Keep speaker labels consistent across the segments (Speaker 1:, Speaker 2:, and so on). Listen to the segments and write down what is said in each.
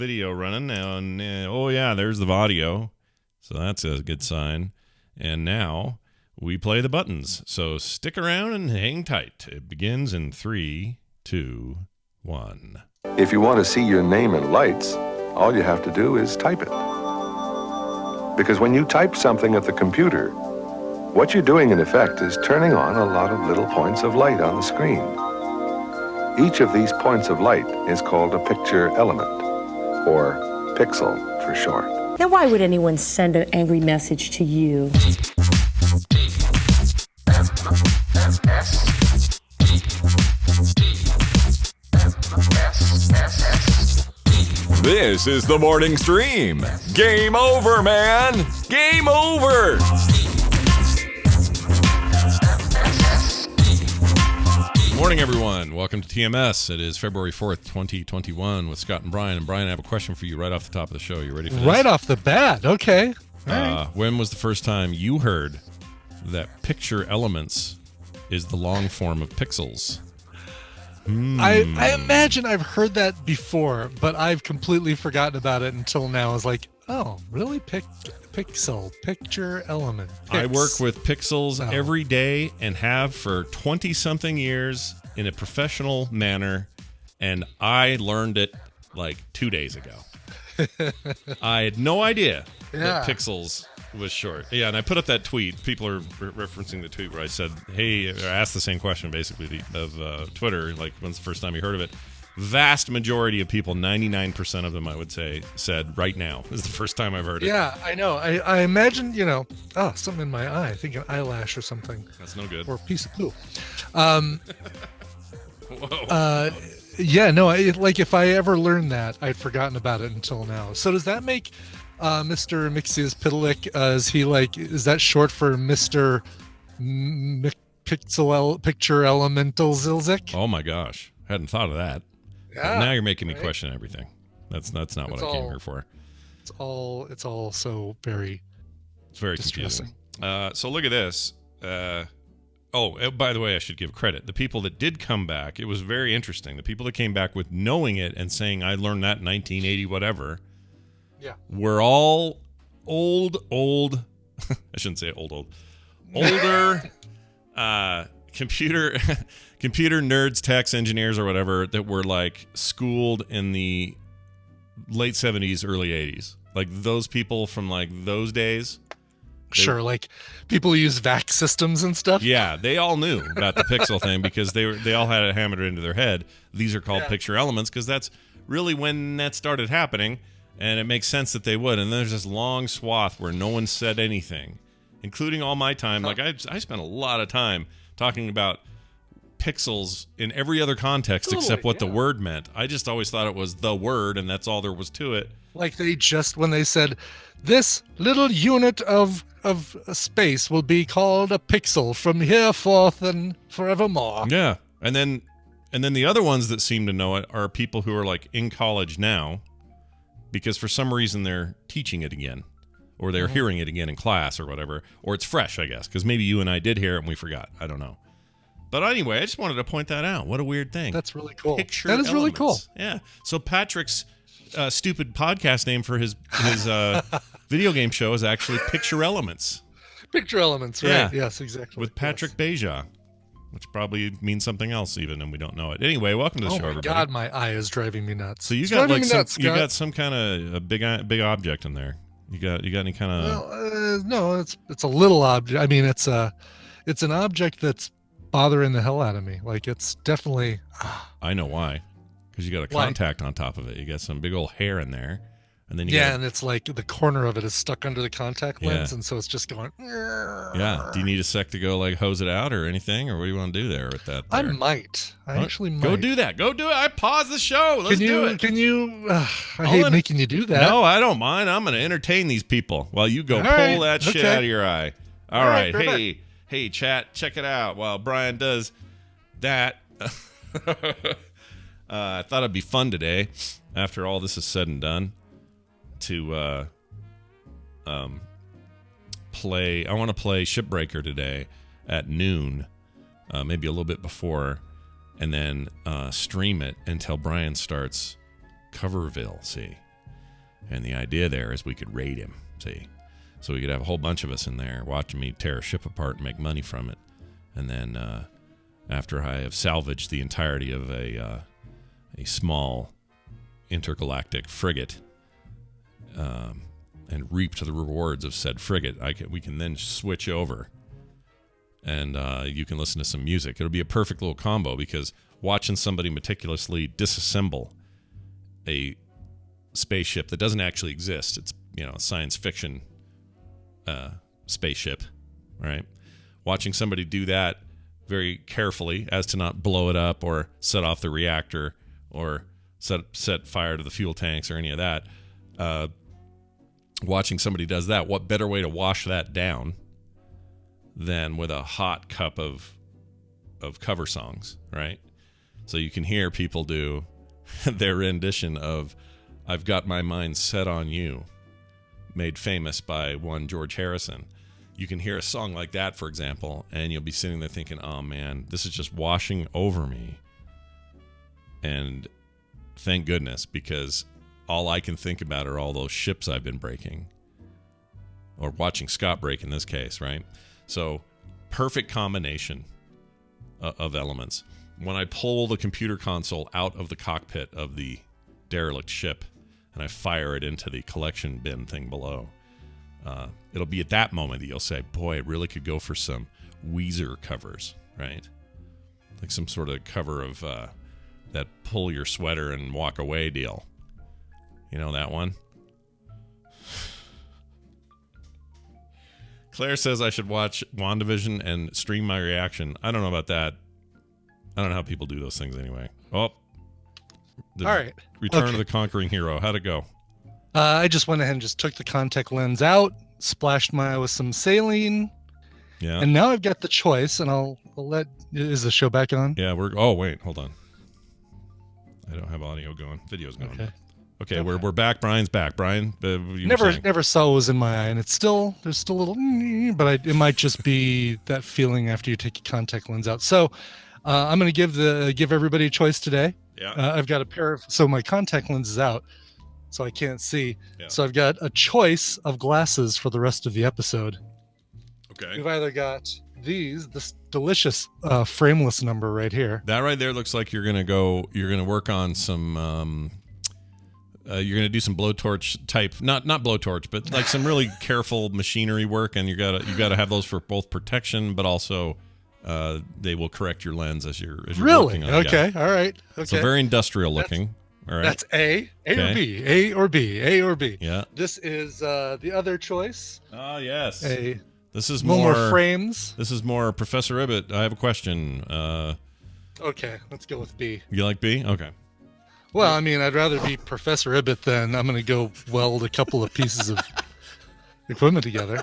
Speaker 1: video running now, and oh yeah, there's the audio, so that's a good sign. And now we play the buttons, so stick around and hang tight. It begins in 3, 2, 1.
Speaker 2: If you want to see your name in lights, all you have to do is type it. Because when you type something at the computer, what you're doing in effect is turning on a lot of little points of light on the screen. Each of these points of light is called a picture element, or pixel for short.
Speaker 3: Then why would anyone send an angry message to you?
Speaker 4: This is the morning stream. Game over, man. Game over.
Speaker 1: Morning, everyone. Welcome to TMS. It is February 4th, 2021 with Scott and Brian. And Brian, I have a question for you right off the top of the show. You ready for this?
Speaker 5: Right off the bat. Okay. All right.
Speaker 1: When was the first time you heard that picture elements is the long form of pixels?
Speaker 5: I imagine I've heard that before, but I've completely forgotten about it until now. I was like, oh, really? Pixel, picture element.
Speaker 1: I work with pixels every day and have for 20-something years in a professional manner, and I learned it like 2 days ago. I had no idea that pixels was short. Yeah, and I put up that tweet. People are referencing the tweet where I said, hey, I asked the same question basically of Twitter, like, when's the first time you heard of it? Vast majority of people, 99% of them, I would say, said right now is the first time I've heard it.
Speaker 5: Yeah, I know. I imagine, something in my eye. I think an eyelash or something.
Speaker 1: That's no good.
Speaker 5: Or a piece of poo.
Speaker 1: Whoa.
Speaker 5: Yeah, no, if I ever learned that, I'd forgotten about it until now. So does that make Mr. Mixes-Pitalik, is that short for Mr. Picture Elemental Zilzik?
Speaker 1: Oh my gosh. Hadn't thought of that.
Speaker 5: Yeah,
Speaker 1: now you're making me question everything. That's not what I came here for.
Speaker 5: It's all so very
Speaker 1: It's very
Speaker 5: distressing.
Speaker 1: Confusing. So look at this. By the way, I should give credit. The people that did come back, it was very interesting. The people that came back with knowing it and saying, I learned that in 1980, whatever.
Speaker 5: Yeah.
Speaker 1: We're all old. I shouldn't say older computer nerds, techs, engineers, or whatever that were like schooled in the late 70s, early 80s. Like those people from like those days.
Speaker 5: Sure, like people who use VAX systems and stuff.
Speaker 1: Yeah, they all knew about the pixel thing because they all had it hammered into their head. These are called picture elements because that's really when that started happening, and it makes sense that they would. And there's this long swath where no one said anything, including all my time. Like I spent a lot of time talking about pixels in every other context except what the word meant. I just always thought it was the word, and that's all there was to it.
Speaker 5: Like when they said, this little unit of space will be called a pixel from here forth and forevermore.
Speaker 1: Yeah, and then the other ones that seem to know it are people who are like in college now, because for some reason they're teaching it again, or they're hearing it again in class or whatever, or it's fresh, I guess, because maybe you and I did hear it and we forgot. I don't know. But anyway, I just wanted to point that out. What a weird thing.
Speaker 5: That's really cool.
Speaker 1: Picture
Speaker 5: that is
Speaker 1: elements.
Speaker 5: Really cool.
Speaker 1: Yeah. So Patrick's stupid podcast name for his video game show is actually Picture Elements.
Speaker 5: Picture Elements, right? Yeah. Yes, exactly.
Speaker 1: With Patrick Beja, which probably means something else even, and we don't know it. Anyway, welcome to the show, everybody.
Speaker 5: Oh my God, my eye is driving me nuts.
Speaker 1: So you got some kind of a big object in there. You got any kind of?
Speaker 5: Well, no, it's a little object. I mean, it's an object that's bothering the hell out of me. Like it's definitely.
Speaker 1: I know why. Because you got a contact on top of it. You got some big old hair in there, and then
Speaker 5: and it's like the corner of it is stuck under the contact lens, and so it's just going.
Speaker 1: Yeah. Do you need a sec to go like hose it out or anything, or what do you want to do there with that?
Speaker 5: I might. I actually might.
Speaker 1: Go do that. Go do it. I pause the show. Let's do it.
Speaker 5: Can you? I hate making you do that.
Speaker 1: No, I don't mind. I'm going to entertain these people while you go pull that shit out of your eye. All right. Hey, chat, check it out while Brian does that. I thought it'd be fun today, after all this is said and done, to play. I want to play Shipbreaker today at noon, maybe a little bit before, and then stream it until Brian starts Coverville. See, And the idea there is we could raid him, see? So we could have a whole bunch of us in there watching me tear a ship apart and make money from it. And then after I have salvaged the entirety of a small intergalactic frigate and reaped the rewards of said frigate, we can then switch over and you can listen to some music. It'll be a perfect little combo because watching somebody meticulously disassemble a spaceship that doesn't actually exist, it's, a science fiction spaceship, right? Watching somebody do that very carefully as to not blow it up or set off the reactor or set fire to the fuel tanks or any of that. Watching somebody does that, what better way to wash that down than with a hot cup of cover songs, right? So you can hear people do their rendition of I've Got My Mind Set on You, made famous by one George Harrison. You can hear a song like that, for example, and you'll be sitting there thinking, oh man, this is just washing over me. And thank goodness, because all I can think about are all those ships I've been breaking. Or watching Scott break in this case, right? So, perfect combination of elements. When I pull the computer console out of the cockpit of the derelict ship and I fire it into the collection bin thing below, it'll be at that moment that you'll say, boy, it really could go for some Weezer covers, right? Like some sort of cover of that pull your sweater and walk away deal. You know that one? Claire says I should watch WandaVision and stream my reaction. I don't know about that. I don't know how people do those things anyway. Oh.
Speaker 5: All right.
Speaker 1: Return of the Conquering Hero. How'd it go?
Speaker 5: I just went ahead and just took the contact lens out, splashed my eye with some saline.
Speaker 1: Yeah.
Speaker 5: And now I've got the choice, and I'll let... Is the show back on?
Speaker 1: Yeah, oh, wait, hold on. I don't have audio going. Video's going. Okay, we're back. Brian's back. Brian,
Speaker 5: never saw what was in my eye, and there's still a little, but it might just be that feeling after you take your contact lens out. So I'm going to give everybody a choice today.
Speaker 1: Yeah.
Speaker 5: I've got a pair of, so my contact lens is out, so I can't see.
Speaker 1: Yeah.
Speaker 5: So I've got a choice of glasses for the rest of the episode.
Speaker 1: Okay.
Speaker 5: We've either got this delicious frameless number right here.
Speaker 1: That right there looks like you're going to work on some, you're going to do some blowtorch type, not blowtorch, but like some really careful machinery work. And you gotta have those for both protection, but also, they will correct your lens as you're
Speaker 5: really?
Speaker 1: working on it.
Speaker 5: Okay.
Speaker 1: Yeah.
Speaker 5: All right. Okay.
Speaker 1: So very industrial looking. All right.
Speaker 5: That's A
Speaker 1: Okay.
Speaker 5: or B, A or B, A or B.
Speaker 1: Yeah.
Speaker 5: This is the other choice.
Speaker 1: Oh, yes.
Speaker 5: This
Speaker 1: is
Speaker 5: more frames.
Speaker 1: This is more Professor Ibbott. I have a question.
Speaker 5: Okay, let's go with B.
Speaker 1: You like B? Okay.
Speaker 5: Well, I mean, I'd rather be Professor Ibbott than I'm going to go weld a couple of pieces of equipment together.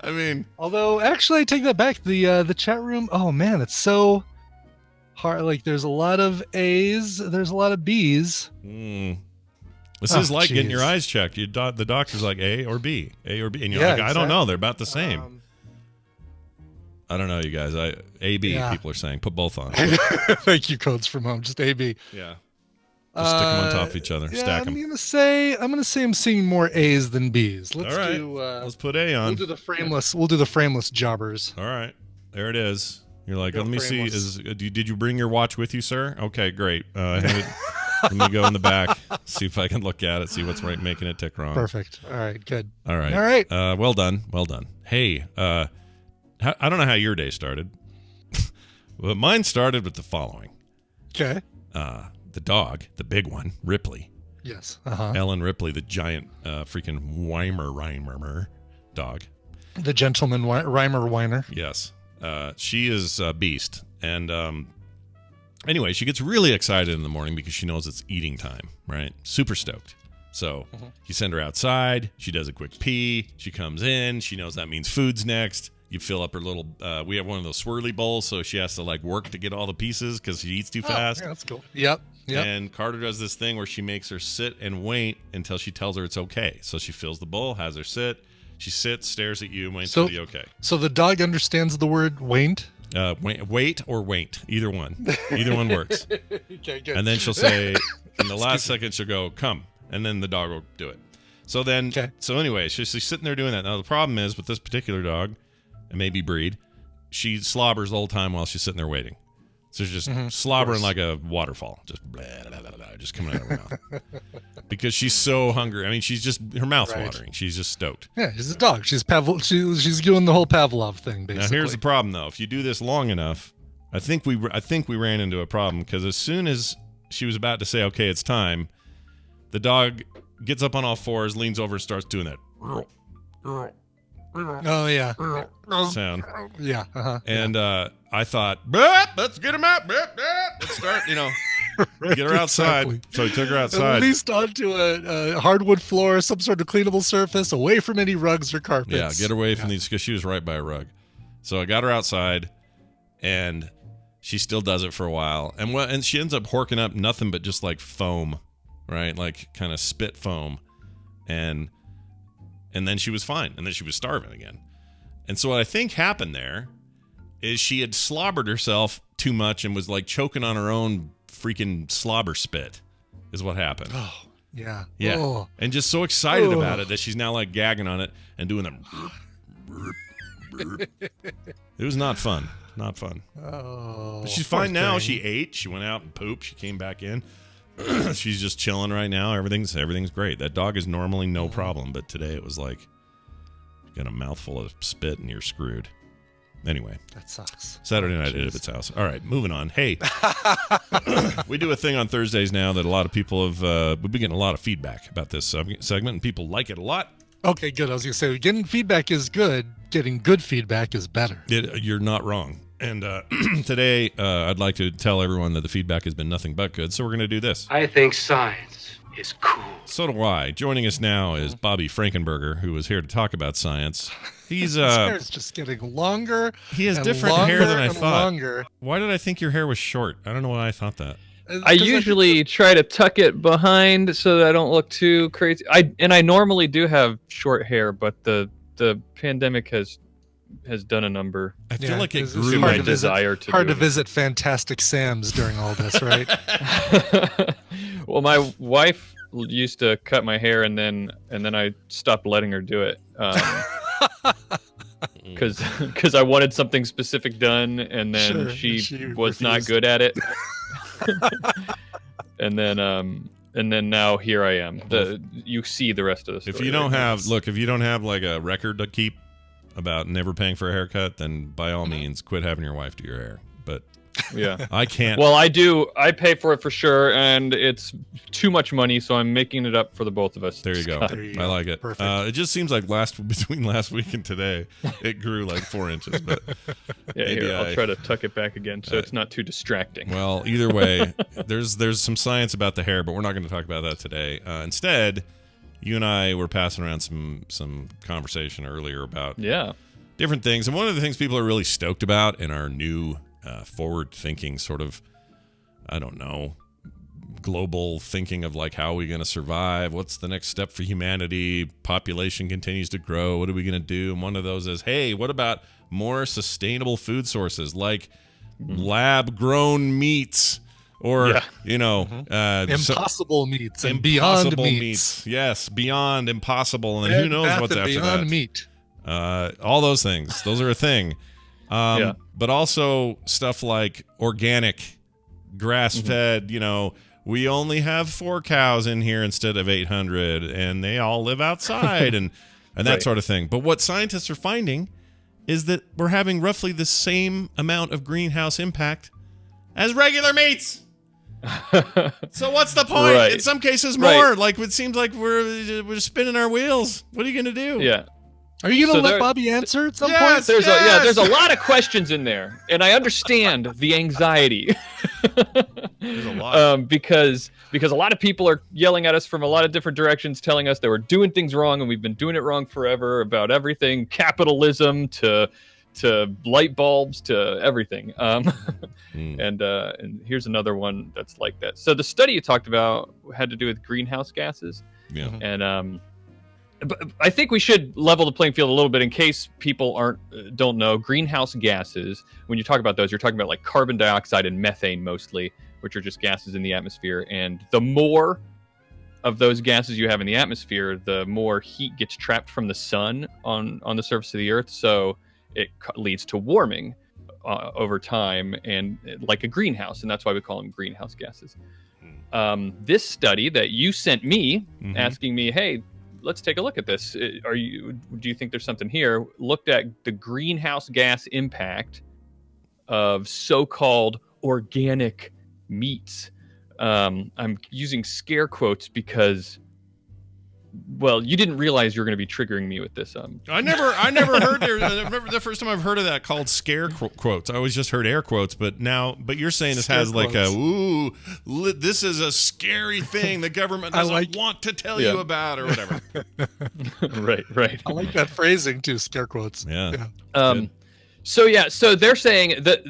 Speaker 1: I mean,
Speaker 5: although actually, I take that back. The chat room. Oh man, it's so hard. Like, there's a lot of A's. There's a lot of B's.
Speaker 1: This is like getting your eyes checked. The doctor's like A or B, and you're like,
Speaker 5: exactly.
Speaker 1: I don't know. They're about the same. I don't know, you guys. A B. People are saying put both on.
Speaker 5: Thank you, Codes from Home. Just A B.
Speaker 1: Yeah. Just stick them on top of each other. Stack them.
Speaker 5: I'm gonna say I'm seeing more A's than B's.
Speaker 1: All right. Let's put A on.
Speaker 5: We'll do the frameless jobbers.
Speaker 1: All right. There it is. You're like, let me see. Did you bring your watch with you, sir? Okay, great. Let me go in the back, see if I can look at it, see what's making it tick wrong.
Speaker 5: Perfect. All right, good.
Speaker 1: All right. Well done. Hey, I don't know how your day started, but mine started with the following.
Speaker 5: Okay.
Speaker 1: The dog, the big one, Ripley.
Speaker 5: Yes.
Speaker 1: Ellen Ripley, the giant freaking Weimar dog.
Speaker 5: The gentleman rhymer whiner.
Speaker 1: Yes. She is a beast. And anyway, she gets really excited in the morning because she knows it's eating time, right? Super stoked. So you send her outside. She does a quick pee. She comes in. She knows that means food's next. You fill up her little, we have one of those swirly bowls, so she has to like work to get all the pieces because she eats too fast.
Speaker 5: Yeah, that's cool. Yep.
Speaker 1: And Carter does this thing where she makes her sit and wait until she tells her it's okay. So she fills the bowl, has her sit. She sits, stares at you, and waits for the okay.
Speaker 5: So the dog understands the word waint?
Speaker 1: Wait or waint. Either one. Either one works.
Speaker 5: Okay, good.
Speaker 1: And then she'll say, in the last second, she'll go, come. And then the dog will do it. So then,
Speaker 5: Okay.
Speaker 1: so anyway, she's sitting there doing that. Now the problem is with this particular dog, and maybe breed, she slobbers the whole time while she's sitting there waiting. So she's just slobbering like a waterfall, just blah, blah, blah, blah, just coming out of her mouth. Because she's so hungry. I mean, she's just, her mouth's watering. She's just stoked.
Speaker 5: Yeah, she's a dog. She's she's doing the whole Pavlov thing, basically.
Speaker 1: Now here's the problem, though. If you do this long enough, I think we ran into a problem, because as soon as she was about to say, "Okay, it's time," the dog gets up on all fours, leans over, and starts doing that
Speaker 5: Oh, yeah.
Speaker 1: sound.
Speaker 5: Yeah.
Speaker 1: And I thought, let's get him out. Let's start, get her outside.
Speaker 5: Exactly.
Speaker 1: So he took her
Speaker 5: At
Speaker 1: outside.
Speaker 5: least onto a hardwood floor, some sort of cleanable surface, away from any rugs or carpets.
Speaker 1: Yeah, get away from these, because she was right by a rug. So I got her outside, and she still does it for a while. And she ends up horking up nothing but just like foam, right? Like kind of spit foam. And then she was fine. And then she was starving again. And so what I think happened there is she had slobbered herself too much and was like choking on her own freaking slobber spit is what happened.
Speaker 5: Oh, yeah.
Speaker 1: Yeah.
Speaker 5: Oh.
Speaker 1: And just so excited about it that she's now like gagging on it and doing them. It was not fun. Not fun.
Speaker 5: Oh.
Speaker 1: But she's
Speaker 5: poor
Speaker 1: fine now.
Speaker 5: thing.
Speaker 1: She ate. She went out and pooped. She came back in. She's just chilling right now. Everything's great. That dog is normally no problem, but today it was like you got a mouthful of spit and you're screwed. Anyway,
Speaker 5: That sucks.
Speaker 1: Saturday night at Ibbott's house. All right, moving on. Hey, we do a thing on Thursdays now that a lot of people have. We've been getting a lot of feedback about this segment, and people like it a lot.
Speaker 5: Okay, good. I was going to say, getting feedback is good. Getting good feedback is better.
Speaker 1: You're not wrong. And today, I'd like to tell everyone that the feedback has been nothing but good. So we're going to do this.
Speaker 6: I think science is cool.
Speaker 1: So do I. Joining us now is Bobby Frankenberger, who is here to talk about science. He's
Speaker 5: His hair is just getting longer.
Speaker 1: he has
Speaker 5: and
Speaker 1: different hair than I
Speaker 5: and
Speaker 1: thought.
Speaker 5: Longer.
Speaker 1: Why did I think your hair was short? I don't know why I thought that.
Speaker 7: I usually try to tuck it behind so that I don't look too crazy. I normally do have short hair, but the pandemic has done a number.
Speaker 1: I feel like it
Speaker 5: it's
Speaker 1: grew.
Speaker 7: my
Speaker 5: hard to visit-
Speaker 7: desire to
Speaker 5: hard
Speaker 7: do
Speaker 5: to
Speaker 7: it.
Speaker 5: visit Fantastic Sam's during all this, right?
Speaker 7: Well, my wife used to cut my hair, and then I stopped letting her do it because I wanted something specific done, and then
Speaker 5: Sure,
Speaker 7: she was not
Speaker 5: refused.
Speaker 7: good at it. and then now here I am. You see the rest of the story.
Speaker 1: If you don't
Speaker 7: right?
Speaker 1: have like a record to keep about never paying for a haircut, then by all means quit having your wife do your hair. But
Speaker 7: Yeah.
Speaker 1: I can't.
Speaker 7: Well, I do. I pay for it for sure, and it's too much money, so I'm making it up for the both of us.
Speaker 1: There you go.
Speaker 5: There you
Speaker 1: I
Speaker 5: go.
Speaker 1: like it.
Speaker 5: Perfect.
Speaker 1: It just seems like between last week and today, it grew like 4 inches. But
Speaker 7: Yeah,
Speaker 1: maybe
Speaker 7: here, I'll try to tuck it back again so it's not too distracting.
Speaker 1: well, either way, there's some science about the hair, but we're not going to talk about that today. Instead, you and I were passing around some conversation earlier about
Speaker 7: Yeah.
Speaker 1: different things, and one of the things people are really stoked about in our new forward-thinking sort of, I don't know, global thinking of like, how are we going to survive? What's the next step for humanity? Population continues to grow. What are we going to do? And one of those is, hey, what about more sustainable food sources like lab-grown meats or,
Speaker 5: Impossible meats and beyond
Speaker 1: impossible
Speaker 5: meats.
Speaker 1: Yes, beyond impossible. And who knows
Speaker 5: Bath
Speaker 1: what's
Speaker 5: and
Speaker 1: after
Speaker 5: beyond
Speaker 1: that.
Speaker 5: meat.
Speaker 1: All those things. Those are a thing.
Speaker 7: Yeah.
Speaker 1: But also stuff like organic, grass-fed, we only have 4 cows in here instead of 800, and they all live outside and that
Speaker 7: Right.
Speaker 1: sort of thing. But what scientists are finding is that we're having roughly the same amount of greenhouse impact as regular meats. So what's the point?
Speaker 7: Right.
Speaker 1: In some cases,
Speaker 7: Right.
Speaker 1: more. Like, it seems like we're spinning our wheels. What are you going to do?
Speaker 7: Yeah.
Speaker 5: Are you
Speaker 7: So
Speaker 5: gonna let
Speaker 7: there-
Speaker 5: Bobby answer at some
Speaker 1: Yes.
Speaker 5: point?
Speaker 7: There's a lot of questions in there, and I understand the anxiety.
Speaker 1: There's a lot.
Speaker 7: Because a lot of people are yelling at us from a lot of different directions, telling us that we're doing things wrong, and we've been doing it wrong forever, about everything, capitalism to light bulbs to everything. And here's another one that's like that. So the study you talked about had to do with greenhouse gases,
Speaker 1: Yeah.
Speaker 7: and but I think we should level the playing field a little bit in case people don't know. Greenhouse gases, when you talk about those, you're talking about like carbon dioxide and methane mostly, which are just gases in the atmosphere. And the more of those gases you have in the atmosphere, the more heat gets trapped from the sun on the surface of the Earth. So it leads to warming over time, and like a greenhouse, and that's why we call them greenhouse gases. This study that you sent me, asking me, hey, let's take a look at this. Do you think there's something here? Looked at the greenhouse gas impact of so-called organic meats. I'm using scare quotes because, well, you didn't realize you were going to be triggering me with this.
Speaker 1: I never heard the first time I've heard of that called scare quotes. I always just heard air quotes, but you're saying this has like this is a scary thing the government doesn't want to tell you about or whatever.
Speaker 7: Right.
Speaker 5: I like that phrasing too, scare quotes.
Speaker 1: Yeah.
Speaker 7: So they're saying that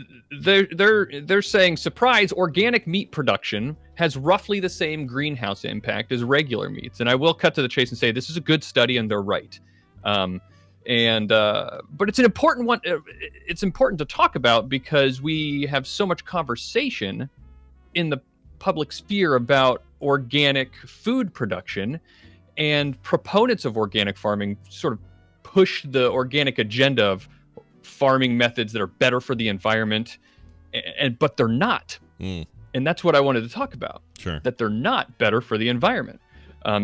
Speaker 7: they're saying, surprise, organic meat production has roughly the same greenhouse impact as regular meats. And I will cut to the chase and say this is a good study, and they're right. But it's an important one. It's important to talk about because we have so much conversation in the public sphere about organic food production, and proponents of organic farming sort of push the organic agenda of farming methods that are better for the environment, but they're not. And that's what I wanted to talk about.
Speaker 1: Sure.
Speaker 7: That they're not better for the environment.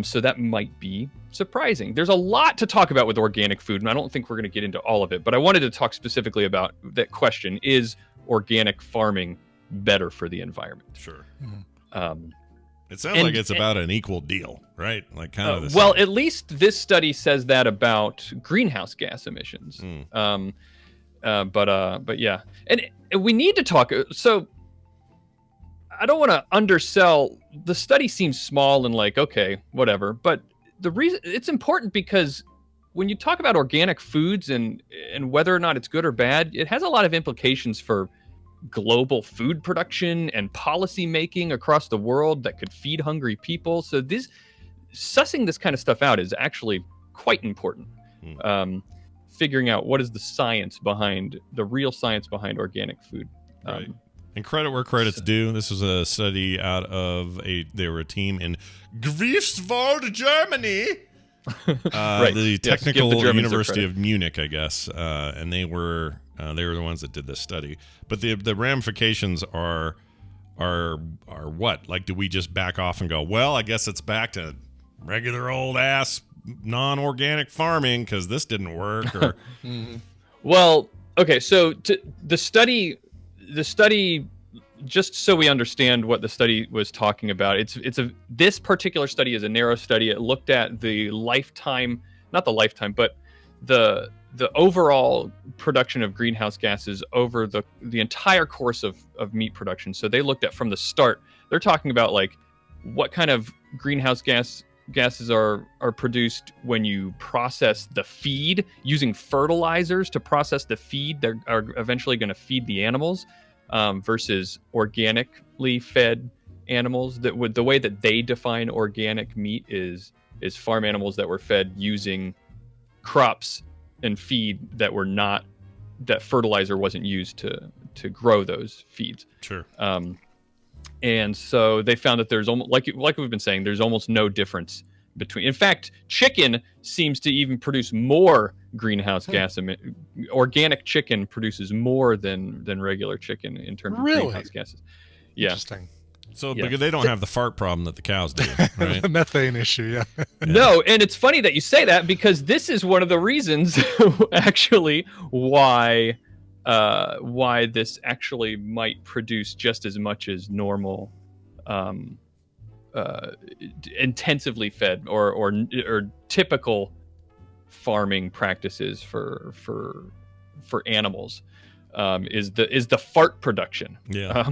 Speaker 7: So that might be surprising. There's a lot to talk about with organic food, and I don't think we're going to get into all of it, but I wanted to talk specifically about that question: is organic farming better for the environment?
Speaker 1: Sure. It sounds like it's about an equal deal, right? Like kind of the
Speaker 7: well,
Speaker 1: same.
Speaker 7: at least this study says that about greenhouse gas emissions. But yeah, and we need to talk. So I don't want to undersell. The study seems small and like, okay, whatever. But the reason it's important because when you talk about organic foods and whether or not it's good or bad, it has a lot of implications for global food production and policy making across the world that could feed hungry people. So sussing this kind of stuff out is actually quite important. Figuring out what is the real science behind organic food.
Speaker 1: Right. And credit where credit's due. This was a study out of they were a team in Greifswald, Germany.
Speaker 7: Right.
Speaker 1: The
Speaker 7: Yes,
Speaker 1: Technical
Speaker 7: give the Germans
Speaker 1: University
Speaker 7: their
Speaker 1: of Munich, I guess. And they were the ones that did this study. But the ramifications are what? Like, do we just back off and go, well, I guess it's back to regular old ass non-organic farming because this didn't work? Or
Speaker 7: Well, okay, so the study, just so we understand what the study was talking about, this particular study is a narrow study. It looked at the lifetime, not the lifetime, but the overall production of greenhouse gases over the entire course of meat production. So they looked at from the start. They're talking about like what kind of greenhouse gases are produced when you process the feed using fertilizers to process the feed that are eventually going to feed the animals, versus organically fed animals. That would, the way that they define organic meat is farm animals that were fed using crops and feed that fertilizer wasn't used to grow those feeds.
Speaker 1: Sure.
Speaker 7: And so they found that there's almost, like we've been saying, there's almost no difference between. In fact, chicken seems to even produce more greenhouse gas. Organic chicken produces more than regular chicken in terms of greenhouse gases. Yeah.
Speaker 5: Interesting.
Speaker 1: So because they don't have the fart problem that the cows do, right?
Speaker 5: The methane issue, yeah.
Speaker 7: No, and it's funny that you say that because this is one of the reasons, actually, why this actually might produce just as much as normal, intensively fed or typical farming practices for animals. Is the fart production.
Speaker 1: Yeah.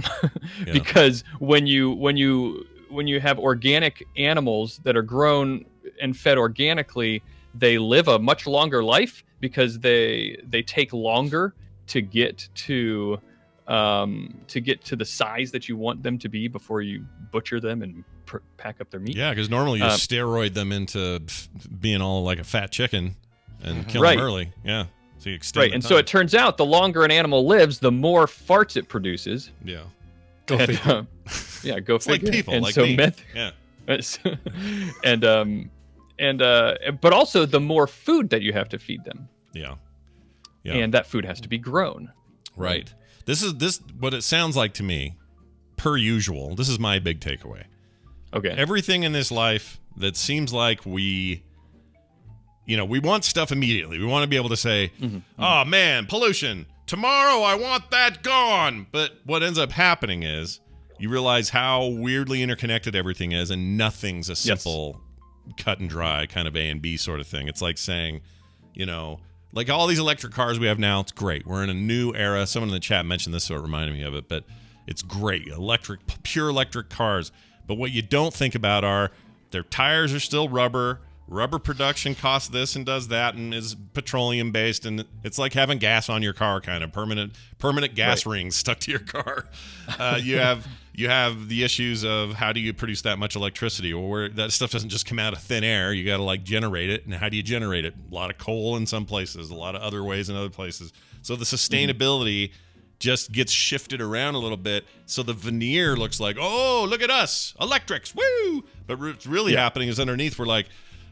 Speaker 1: Yeah.
Speaker 7: Because when you have organic animals that are grown and fed organically, they live a much longer life because they take longer to get to the size that you want them to be before you butcher them and pack up their meat.
Speaker 1: Yeah, because normally you steroid them into being all like a fat chicken and kill
Speaker 7: Right.
Speaker 1: them early. Yeah. So you extend the
Speaker 7: And so
Speaker 1: time.
Speaker 7: it turns out the longer an animal lives, the more farts it produces.
Speaker 1: Yeah.
Speaker 5: Go figure.
Speaker 7: Yeah, go
Speaker 1: It's like
Speaker 7: figure.
Speaker 1: people,
Speaker 7: And
Speaker 1: like
Speaker 7: so
Speaker 1: me.
Speaker 7: meth.
Speaker 1: Yeah.
Speaker 7: But also the more food that you have to feed them,
Speaker 1: Yeah.
Speaker 7: and that food has to be grown.
Speaker 1: Right. This what it sounds like to me, per usual. This is my big takeaway.
Speaker 7: Okay.
Speaker 1: Everything in this life that seems like we want stuff immediately. We want to be able to say, oh man, pollution. Tomorrow I want that gone. But what ends up happening is you realize how weirdly interconnected everything is, and nothing's a simple cut and dry kind of A and B sort of thing. It's like saying, like all these electric cars we have now, it's great. We're in a new era. Someone in the chat mentioned this, so it reminded me of it, but it's great. Pure electric cars. But what you don't think about are their tires are still rubber. Rubber production costs this and does that and is petroleum based, and it's like having gas on your car, kind of permanent gas rings stuck to your car. You have the issues of how do you produce that much electricity, or where that stuff doesn't just come out of thin air. You got to like generate it, and how do you generate it? A lot of coal in some places, a lot of other ways in other places. So the sustainability just gets shifted around a little bit, so the veneer looks like, oh, look at us, electrics, woo! But what's really happening is underneath we're like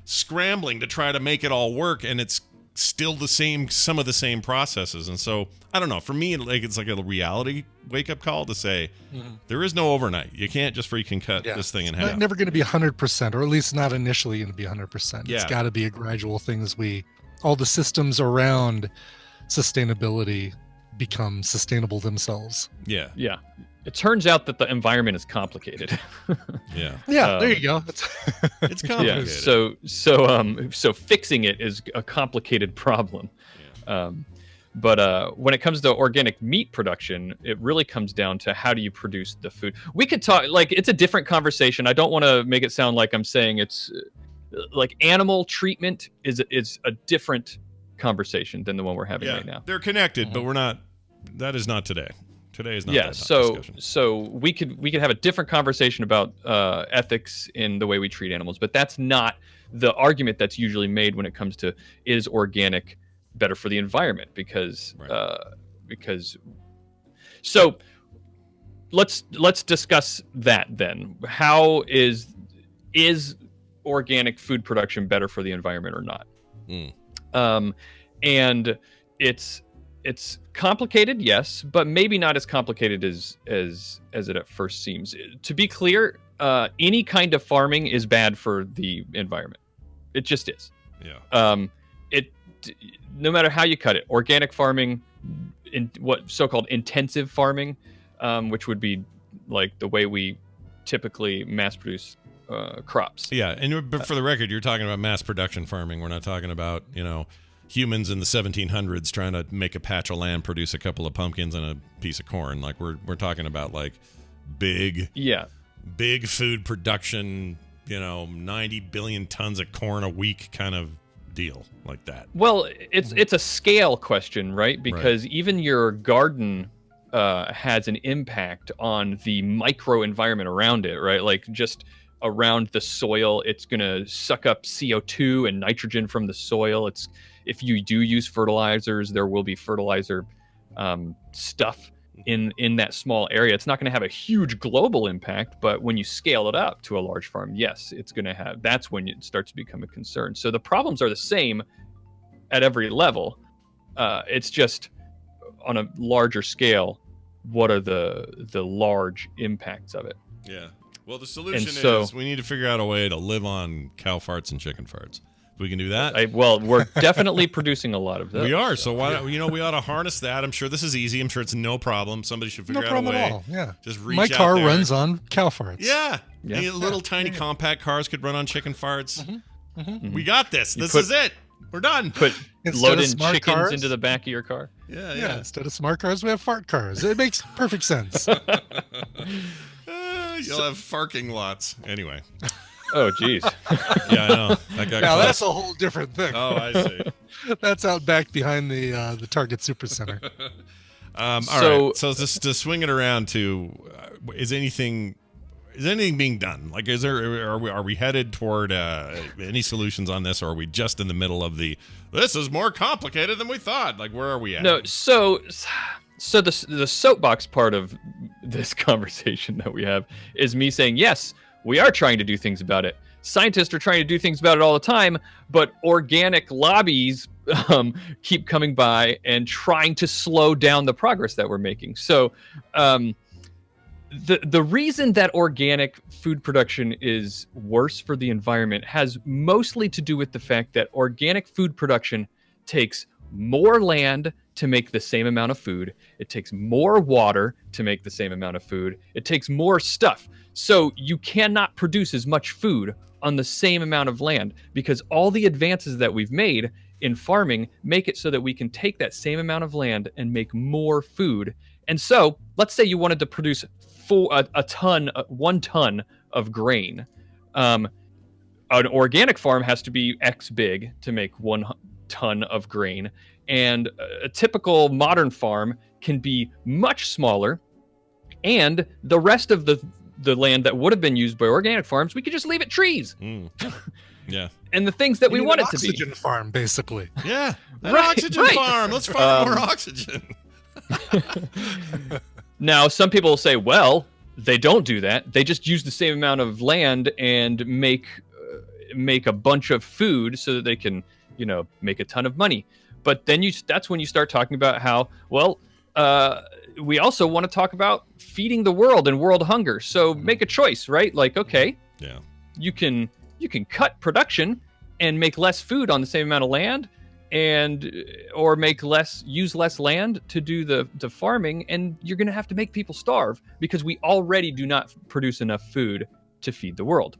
Speaker 1: scrambling to try to make it all work, and it's still some of the same processes. And so I don't know, for me, it's like a reality wake-up call to say there is no overnight. You can't just freaking cut this thing in half.
Speaker 5: It's never going to be 100%, or at least not initially going to be 100%.
Speaker 1: Yeah.
Speaker 5: It's got to be a gradual thing as all the systems around sustainability become sustainable themselves.
Speaker 1: Yeah.
Speaker 7: It turns out that the environment is complicated.
Speaker 1: Yeah.
Speaker 5: There you go.
Speaker 1: It's complicated.
Speaker 7: So fixing it is a complicated problem.
Speaker 1: Yeah.
Speaker 7: But when it comes to organic meat production, it really comes down to how do you produce the food. We could talk, like, it's a different conversation. I don't want to make it sound like I'm saying it's like animal treatment is a different conversation than the one we're having right now.
Speaker 1: They're connected, but that is not today. Today is not that discussion.
Speaker 7: So we could have a different conversation about ethics in the way we treat animals, but that's not the argument that's usually made when it comes to is organic better for the environment, because so let's discuss that then. How is organic food production better for the environment or not? And it's complicated, yes, but maybe not as complicated as it at first seems. To be clear, any kind of farming is bad for the environment. It just is.
Speaker 1: Yeah.
Speaker 7: No matter how you cut it, organic farming, in what so-called intensive farming, which would be like the way we typically mass produce crops.
Speaker 1: Yeah, but for the record, you're talking about mass production farming. We're not talking about humans in the 1700s trying to make a patch of land produce a couple of pumpkins and a piece of corn. Like we're talking about like big food production, 90 billion tons of corn a week kind of deal like that.
Speaker 7: Well, it's a scale question, right? Because even your garden has an impact on the micro environment around it, right? Like just around the soil, it's going to suck up CO2 and nitrogen from the soil. If you do use fertilizers, there will be fertilizer stuff in that small area. It's not going to have a huge global impact, but when you scale it up to a large farm, yes, it's going to have. That's when it starts to become a concern. So the problems are the same at every level. It's just on a larger scale. What are the large impacts of it?
Speaker 1: Yeah. Well, the solution is we need to figure out a way to live on cow farts and chicken farts. If we can do that.
Speaker 7: We're definitely producing a lot of those.
Speaker 1: We are. So why we ought to harness that. I'm sure this is easy. I'm sure it's no problem. Somebody should figure out a way. No problem at all.
Speaker 5: Yeah.
Speaker 1: Just reach
Speaker 5: My
Speaker 1: out
Speaker 5: car
Speaker 1: there.
Speaker 5: runs on cow farts.
Speaker 1: Yeah. Little tiny compact cars could run on chicken farts. We got this. This is it. We're done.
Speaker 7: Load in chickens into the back of your car.
Speaker 5: Yeah. Instead of smart cars, we have fart cars. It makes perfect sense.
Speaker 1: You'll have farking lots. Anyway.
Speaker 7: Oh, geez.
Speaker 1: Yeah, I know.
Speaker 5: Now that's a whole different thing.
Speaker 1: Oh, I see.
Speaker 5: That's out back behind the Target Supercenter.
Speaker 1: All right. So just to swing it around to, is anything being done? Like, are we headed toward any solutions on this, or are we just in the middle of this is more complicated than we thought? Like, where are we at?
Speaker 7: No. So the soapbox part of this conversation that we have is me saying, yes, we are trying to do things about it. Scientists are trying to do things about it all the time, but organic lobbies keep coming by and trying to slow down the progress that we're making. So the reason that organic food production is worse for the environment has mostly to do with the fact that organic food production takes more land to make the same amount of food. It takes more water to make the same amount of food. It takes more stuff. So you cannot produce as much food on the same amount of land, because all the advances that we've made in farming make it so that we can take that same amount of land and make more food. And so let's say you wanted to produce 1 ton of grain. An organic farm has to be X big to make 1 ton of grain. And a typical modern farm can be much smaller. And the rest of the land that would have been used by organic farms, we could just leave it trees.
Speaker 1: Yeah.
Speaker 7: And the things that we want it to be.
Speaker 5: Oxygen farm, basically.
Speaker 1: Yeah. An
Speaker 7: Right,
Speaker 1: oxygen
Speaker 7: right.
Speaker 1: farm. Let's farm more oxygen.
Speaker 7: Now, some people will say, well, they don't do that. They just use the same amount of land and make a bunch of food so that they can, make a ton of money. But then that's when you start talking about how, well, we also want to talk about feeding the world and world hunger. So make a choice, right? Like, okay,
Speaker 1: Yeah.
Speaker 7: you can cut production and make less food on the same amount of land, or use less land to do the farming, and you're going to have to make people starve because we already do not produce enough food to feed the world.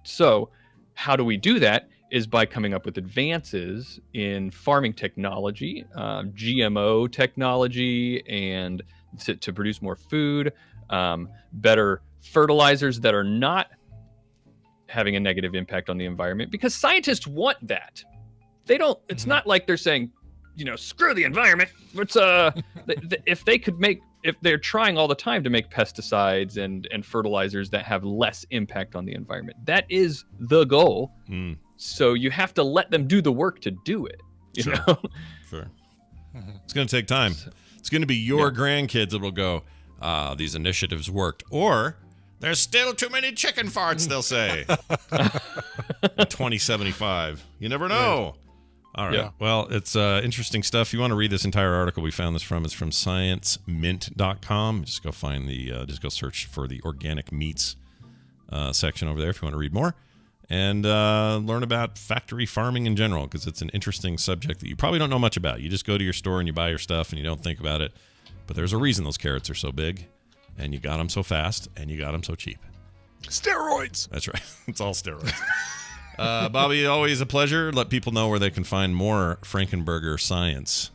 Speaker 7: So how do we do that? Is by coming up with advances in farming technology, GMO technology, and to produce more food, better fertilizers that are not having a negative impact on the environment, because scientists want that. They don't, it's not like they're saying, screw the environment. It's, if they're trying all the time to make pesticides and fertilizers that have less impact on the environment, that is the goal. So you have to let them do the work to do it. You know?
Speaker 1: Sure. It's going to take time. It's going to be your grandkids that will go, these initiatives worked. Or there's still too many chicken farts, they'll say. 2075. You never know. All right.
Speaker 5: Yeah.
Speaker 1: Well, it's interesting stuff. If you want to read this entire article we found this from, it's from sciencemint.com. Just go find just go search for the organic meats section over there if you want to read more. And learn about factory farming in general, because it's an interesting subject that you probably don't know much about. You just go to your store and you buy your stuff and you don't think about it. But there's a reason those carrots are so big, and you got them so fast, and you got them so cheap.
Speaker 5: Steroids.
Speaker 1: That's right. It's all steroids. Bobby, always a pleasure. Let people know where they can find more Frankenberger science.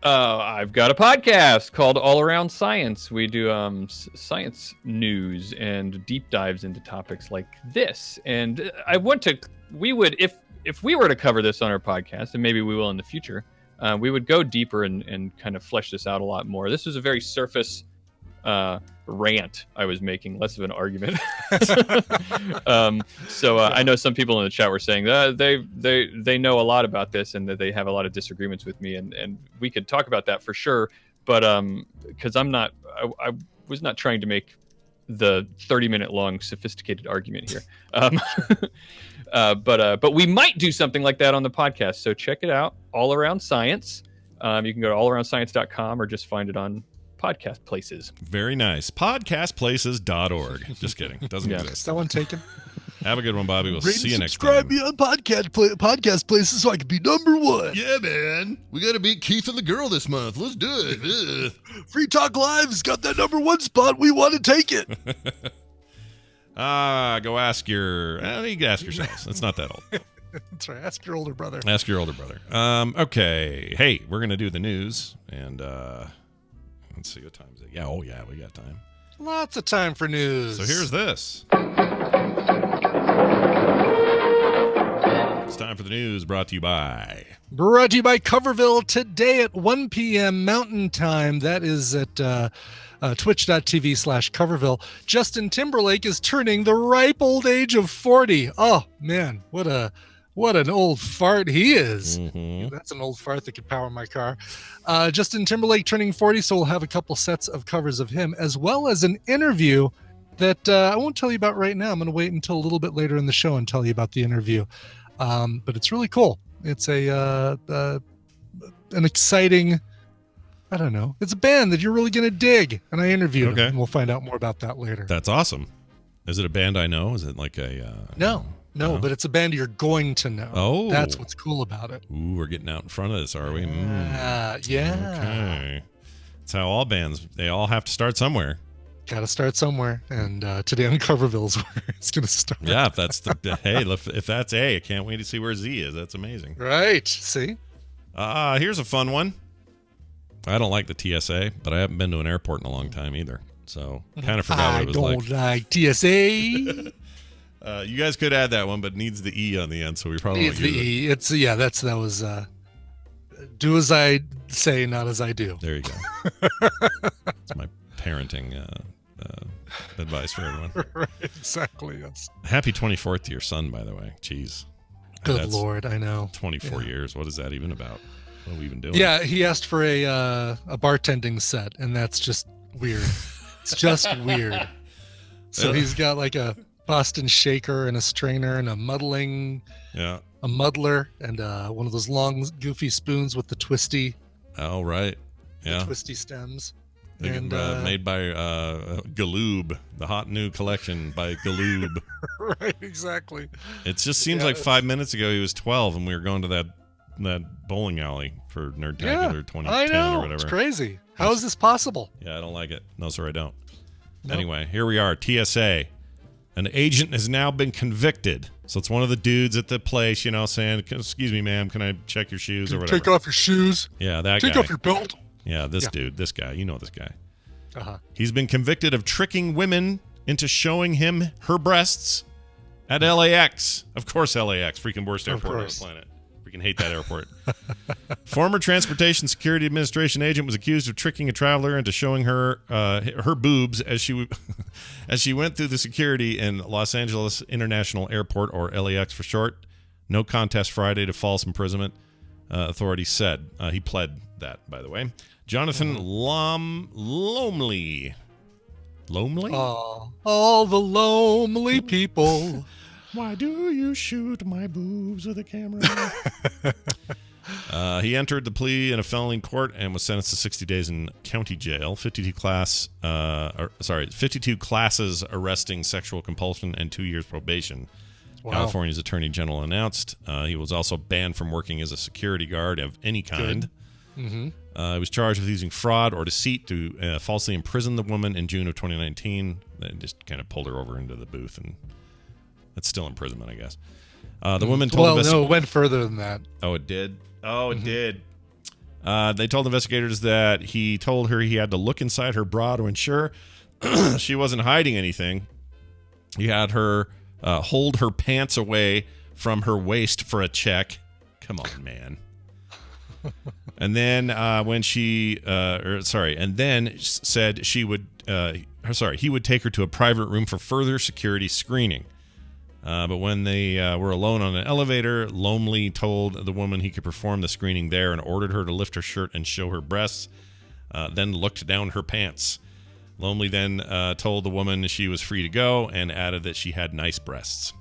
Speaker 7: I've got a podcast called All Around Science. We do science news and deep dives into topics like this. And we would, if we were to cover this on our podcast, and maybe we will in the future, we would go deeper and kind of flesh this out a lot more. This was a very surface rant I was making, less of an argument. I know some people in the chat were saying they know a lot about this and that they have a lot of disagreements with me, and we could talk about that for sure. But because I was not trying to make the 30-minute long sophisticated argument here. But we might do something like that on the podcast. So check it out, All Around Science. You can go to allaroundscience.com or just find it on podcast places.
Speaker 1: Very nice. Podcastplaces.org. Just kidding. Doesn't exist.
Speaker 5: Is that one taken?
Speaker 1: Have a good one, Bobby. We'll see you next
Speaker 5: subscribe
Speaker 1: time.
Speaker 5: me on podcast places so I can be number one.
Speaker 1: Yeah, man. We got to beat Keith and the girl this month. Let's do it.
Speaker 5: Free Talk Live's got that number one spot. We want to take it.
Speaker 1: Go ask you can ask yourselves. It's not that old.
Speaker 5: That's right. Ask your older brother.
Speaker 1: Ask your older brother. Okay. Hey, we're going to do the news. And let's see what time is it. Yeah. Oh, yeah. We got time.
Speaker 5: Lots of time for news.
Speaker 1: So here's this. It's time for the news, brought to you by
Speaker 5: Coverville today at 1 p.m. Mountain Time. That is at twitch.tv/Coverville. Justin Timberlake is turning the ripe old age of 40. Oh, man, what an old fart he is.
Speaker 1: Mm-hmm.
Speaker 5: That's an old fart that could power my car. Justin Timberlake turning 40, so we'll have a couple sets of covers of him, as well as an interview that I won't tell you about right now. I'm going to wait until a little bit later in the show and tell you about the interview. But it's really cool. It's an exciting, I don't know. It's a band that you're really going to dig. And I interviewed them, and we'll find out more about that later.
Speaker 1: That's awesome. Is it a band I know? Is it like a...
Speaker 5: No, but it's a band you're going to know.
Speaker 1: Oh.
Speaker 5: That's what's cool about it.
Speaker 1: Ooh, we're getting out in front of this, are we?
Speaker 5: Yeah.
Speaker 1: Okay. It's how all bands, they all have to start somewhere.
Speaker 5: Got to start somewhere. And today on Coverville is where it's going to start.
Speaker 1: Yeah, if that's hey, if that's A, I can't wait to see where Z is. That's amazing.
Speaker 5: Right. See?
Speaker 1: Here's a fun one. I don't like the TSA, but I haven't been to an airport in a long time either. So kind of forgot what it was like.
Speaker 5: I don't like TSA.
Speaker 1: You guys could add that one, but it needs the E on the end, so we probably
Speaker 5: It's
Speaker 1: won't
Speaker 5: the
Speaker 1: use it.
Speaker 5: E. That was do as I say, not as I do.
Speaker 1: There you go. It's my parenting advice for everyone.
Speaker 5: Right, exactly. Yes.
Speaker 1: Happy 24th to your son, by the way. Jeez.
Speaker 5: Good
Speaker 1: That's
Speaker 5: Lord, I know.
Speaker 1: 24 years. What is that even about? What are we even doing?
Speaker 5: Yeah, he asked for a bartending set, and that's just weird. It's just weird. So he's got like a Boston shaker and a strainer and a muddler, and one of those long, goofy spoons with the twisty.
Speaker 1: Oh, right. Yeah.
Speaker 5: Twisty stems.
Speaker 1: And made by Galoob, the hot new collection by Galoob.
Speaker 5: Right, exactly.
Speaker 1: It just seems like 5 minutes ago he was 12 and we were going to that bowling alley for Nerdtacular 2010
Speaker 5: I know.
Speaker 1: or whatever.
Speaker 5: It's crazy. How is this possible?
Speaker 1: Yeah, I don't like it. No, sir, I don't.
Speaker 5: Nope.
Speaker 1: Anyway, here we are. TSA. An agent has now been convicted. So it's one of the dudes at the place, saying, "Excuse me, ma'am, can I check your shoes or whatever?"
Speaker 5: Take off your shoes.
Speaker 1: Yeah, that guy.
Speaker 5: Take off your belt.
Speaker 1: Yeah, this dude, this guy. You know this guy.
Speaker 5: Uh-huh.
Speaker 1: He's been convicted of tricking women into showing him her breasts at LAX. Of course, LAX, freaking worst airport on the planet. Freaking hate that airport. Former Transportation Security Administration agent was accused of tricking a traveler into showing her her boobs as she went through the security in Los Angeles International Airport, or LAX for short. No contest Friday to false imprisonment, authorities said. He pled that, by the way. Jonathan Lomley. Lomley?
Speaker 5: All the lonely people.
Speaker 1: Why do you shoot my boobs with a camera? He entered the plea in a felony court and was sentenced to 60 days in county jail, 52 classes arresting sexual compulsion, and 2 years probation. Wow. California's Attorney General announced he was also banned from working as a security guard of any kind.
Speaker 5: Mm-hmm.
Speaker 1: He was charged with using fraud or deceit to falsely imprison the woman in June of 2019. They just kind of pulled her over into the booth, and that's still imprisonment, I guess. The woman told
Speaker 5: no, it went further than that.
Speaker 1: Oh, it did? Oh, it did. They told investigators that he told her he had to look inside her bra to ensure she wasn't hiding anything. He had her hold her pants away from her waist for a check. Come on, man. And then said she would, he would take her to a private room for further security screening. But when they were alone on an elevator, Lomley told the woman he could perform the screening there and ordered her to lift her shirt and show her breasts, then looked down her pants. Lomley then told the woman she was free to go and added that she had nice breasts.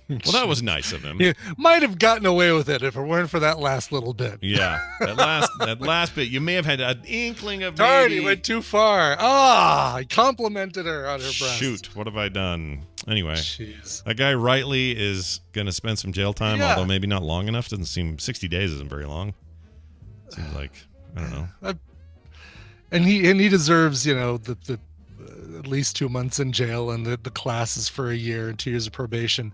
Speaker 1: Well, that was nice of him.
Speaker 5: He might have gotten away with it if it weren't for that last little bit.
Speaker 1: Yeah, that last bit, you may have had an inkling of
Speaker 5: he went too far. I complimented her on her breasts.
Speaker 1: Shoot, what have I done? Anyway,
Speaker 5: jeez.
Speaker 1: That guy rightly is going to spend some jail time, although maybe not long enough. Doesn't seem 60 days isn't very long. Seems like, I don't know.
Speaker 5: And he deserves, the at least 2 months in jail, and the classes for a year and 2 years of probation.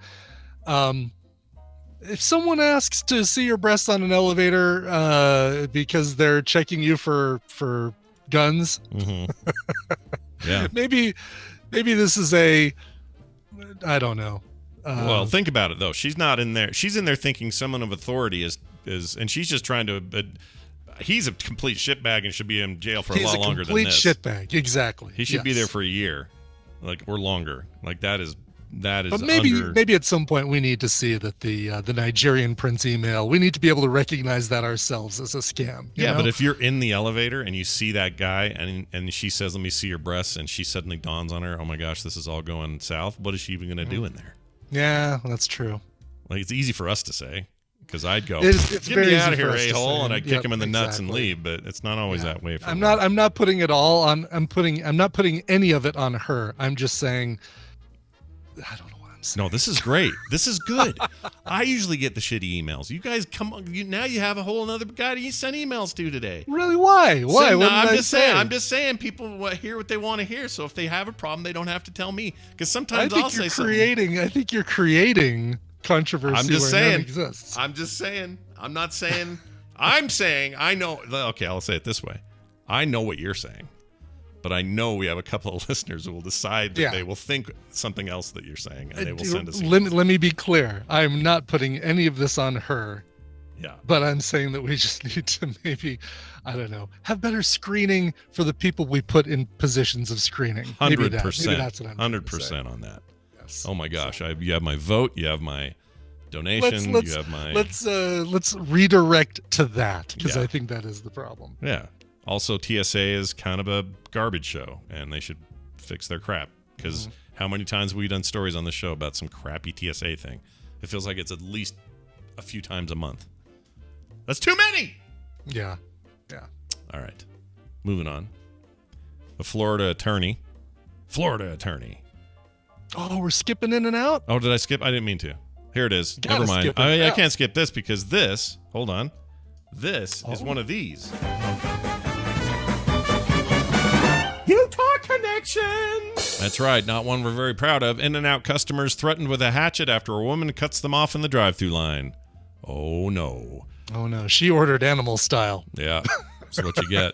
Speaker 5: If someone asks to see your breasts on an elevator because they're checking you for guns,
Speaker 1: yeah,
Speaker 5: maybe this is I don't know.
Speaker 1: Well, think about it though. She's not in there. She's in there thinking someone of authority is, and she's just trying to. He's a complete shitbag and should be in jail for a lot longer than this.
Speaker 5: He's a complete shitbag, exactly.
Speaker 1: He should be there for a year, or longer. That is that is
Speaker 5: But maybe
Speaker 1: under.
Speaker 5: maybe at some point we need to see that the Nigerian Prince email. We need to be able to recognize that ourselves as a scam. you
Speaker 1: Yeah,
Speaker 5: know?
Speaker 1: but if you're in the elevator and you see that guy and she says, "Let me see your breasts," and she suddenly dawns on her, "Oh my gosh, this is all going south." What is she even going to do in there?
Speaker 5: yeah, that's true.
Speaker 1: Like, it's easy for us to say because I'd go,
Speaker 5: It's
Speaker 1: "Get
Speaker 5: very
Speaker 1: me
Speaker 5: easy
Speaker 1: out of
Speaker 5: for
Speaker 1: here,
Speaker 5: us to
Speaker 1: a-hole,"
Speaker 5: say.
Speaker 1: and I'd
Speaker 5: Yep,
Speaker 1: kick him in the nuts and
Speaker 5: exactly.
Speaker 1: leave. But it's not always that way. For
Speaker 5: I'm
Speaker 1: women.
Speaker 5: not putting it all on. I'm not putting any of it on her. I'm just saying. I don't know what I'm saying.
Speaker 1: No, this is great. This is good. I usually get the shitty emails. You guys come on. Now you have a whole another guy you send emails to today.
Speaker 5: Really? Why? Why?
Speaker 1: So,
Speaker 5: What
Speaker 1: no,
Speaker 5: did I
Speaker 1: just
Speaker 5: say?
Speaker 1: saying. I'm just saying. People hear what they want to hear. So if they have a problem, they don't have to tell me. Because
Speaker 5: I
Speaker 1: sometimes I'll
Speaker 5: think
Speaker 1: say
Speaker 5: you're
Speaker 1: something.
Speaker 5: creating. I think you're creating controversy.
Speaker 1: I'm just
Speaker 5: where none
Speaker 1: saying.
Speaker 5: exists.
Speaker 1: I'm just saying. I'm not saying. I'm saying. I know. Okay, I'll say it this way. I know what you're saying, but I know we have a couple of listeners who will decide that
Speaker 5: Yeah.
Speaker 1: they will think something else that you're saying, and they will send us.
Speaker 5: Let me be clear. I'm not putting any of this on her.
Speaker 1: Yeah.
Speaker 5: But I'm saying that we just need to maybe, I don't know, have better screening for the people we put in positions of screening. Maybe
Speaker 1: 100%.
Speaker 5: that's what I'm trying to say.
Speaker 1: 100% on that.
Speaker 5: Yes.
Speaker 1: Oh my gosh! You have my vote. You have my donation.
Speaker 5: Let's
Speaker 1: you have my.
Speaker 5: let's redirect to that because
Speaker 1: Yeah.
Speaker 5: I think that is the problem.
Speaker 1: Yeah. Also, TSA is kind of a garbage show, and they should fix their crap. Because how many times have we done stories on the show about some crappy TSA thing? It feels like it's at least a few times a month. That's too many.
Speaker 5: Yeah.
Speaker 1: All right. Moving on. A Florida attorney.
Speaker 5: Oh, we're skipping in and out.
Speaker 1: Oh, did I skip? I didn't mean to. Here it is.
Speaker 5: Gotta
Speaker 1: Never mind.
Speaker 5: skip it.
Speaker 1: I
Speaker 5: Yeah.
Speaker 1: can't skip this because this. Hold on. This is one of these. Utah Connection. That's right. Not one we're very proud of. In-N-Out customers threatened with a hatchet after a woman cuts them off in the drive-thru line. Oh no.
Speaker 5: Oh no, she ordered animal style.
Speaker 1: Yeah, that's what you get.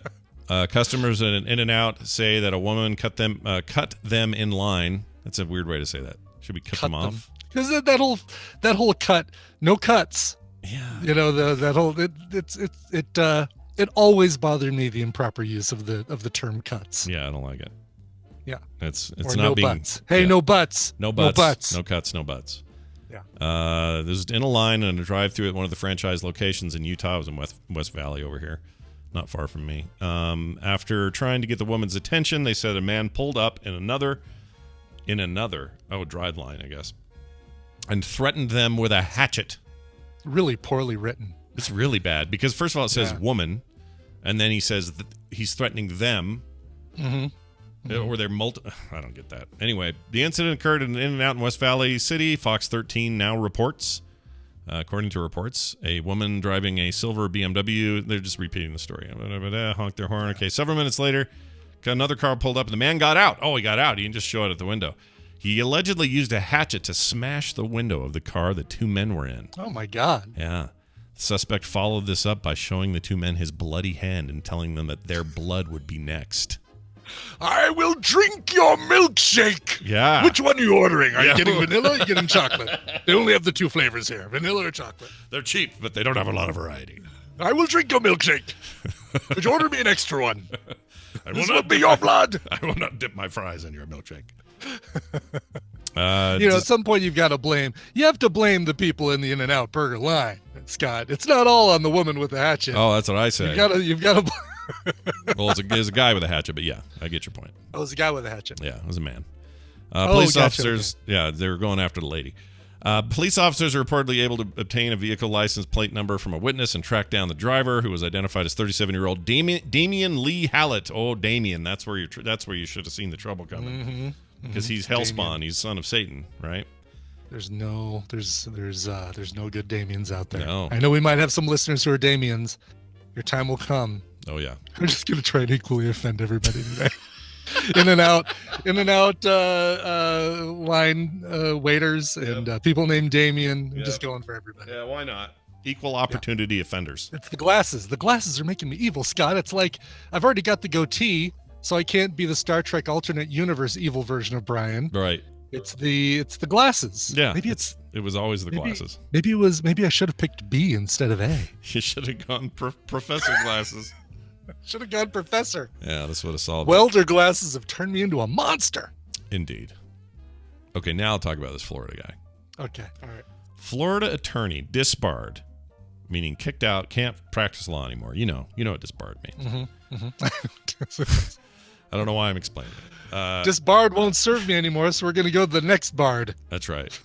Speaker 1: Customers in In-N-Out say that a woman cut them in line. That's a weird way to say that. Should we cut them off?
Speaker 5: Because that whole cut, no cuts.
Speaker 1: Yeah.
Speaker 5: You know that whole it always bothered me the improper use of the term cuts.
Speaker 1: Yeah, I don't like it.
Speaker 5: Yeah.
Speaker 1: It's
Speaker 5: Or
Speaker 1: not
Speaker 5: no
Speaker 1: being.
Speaker 5: butts. Hey,
Speaker 1: yeah.
Speaker 5: no butts.
Speaker 1: No butts.
Speaker 5: No butts.
Speaker 1: No cuts. No butts.
Speaker 5: Yeah.
Speaker 1: There's in a line and a drive-through at one of the franchise locations in Utah. I was in West Valley over here, not far from me. After trying to get the woman's attention, they said a man pulled up in another drive line, I guess, and threatened them with a hatchet.
Speaker 5: Really poorly written.
Speaker 1: It's really bad because first of all it says
Speaker 5: Yeah.
Speaker 1: woman, and then he says that he's threatening them. Or they're I don't get that. Anyway, the incident occurred in In-N-Out in West Valley City. Fox 13 now reports, according to reports, a woman driving a silver BMW. They're just repeating the story. Honked their horn. Okay, several minutes later, another car pulled up and the man got out. Oh, he got out. He didn't just show it at the window. He allegedly used a hatchet to smash the window of the car the two men were in.
Speaker 5: Oh my God.
Speaker 1: Yeah. The suspect followed this up by showing the two men his bloody hand and telling them that their blood would be next.
Speaker 5: I will drink your milkshake.
Speaker 1: Yeah.
Speaker 5: Which one are you ordering? Are
Speaker 1: Yeah.
Speaker 5: you getting vanilla or are you getting chocolate? They only have the two flavors here, vanilla or chocolate.
Speaker 1: They're cheap, but they don't have a lot of variety.
Speaker 5: I will drink your milkshake. Could you order me an extra one?
Speaker 1: I
Speaker 5: This will be your blood.
Speaker 1: I will not dip my fries in your milkshake.
Speaker 5: At some point you have to blame the people in the In-N-Out burger line, Scott. It's not all on the woman with the hatchet.
Speaker 1: Oh, that's what I say.
Speaker 5: You've got to.
Speaker 1: Well, it's a guy with a hatchet, but yeah, I get your point.
Speaker 5: Oh, it's a guy with a hatchet.
Speaker 1: Yeah, it was a man. Police
Speaker 5: gotcha,
Speaker 1: officers, yeah, they were going after the lady. Police officers are reportedly able to obtain a vehicle license plate number from a witness and track down the driver, who was identified as 37-year-old Damian Lee Hallett. Oh, Damian, that's where you should have seen the trouble coming, because he's hellspawn. He's son of Satan, right?
Speaker 5: There's no good Damians out there.
Speaker 1: No.
Speaker 5: I know we might have some listeners who are Damians. Your time will come.
Speaker 1: Oh yeah.
Speaker 5: I'm just gonna try and equally offend everybody today. In-N-Out line waiters and people named Damien. I'm just going for everybody.
Speaker 1: Yeah, why not? Equal opportunity offenders.
Speaker 5: It's the glasses. The glasses are making me evil, Scott. It's like I've already got the goatee, so I can't be the Star Trek alternate universe evil version of Brian.
Speaker 1: Right.
Speaker 5: It's the glasses.
Speaker 1: Yeah.
Speaker 5: Maybe
Speaker 1: it was always the glasses.
Speaker 5: Maybe I should have picked B instead of A.
Speaker 1: You should have gone professor glasses.
Speaker 5: Should have gone professor.
Speaker 1: Yeah, this would have solved it.
Speaker 5: Welder glasses have turned me into a monster.
Speaker 1: Indeed. Okay, now I'll talk about this Florida guy.
Speaker 5: Okay. All right.
Speaker 1: Florida attorney disbarred, meaning kicked out, can't practice law anymore. You know what disbarred means. I don't know why I'm explaining it.
Speaker 5: Disbarred won't serve me anymore, so we're going to go to the next bard.
Speaker 1: That's right.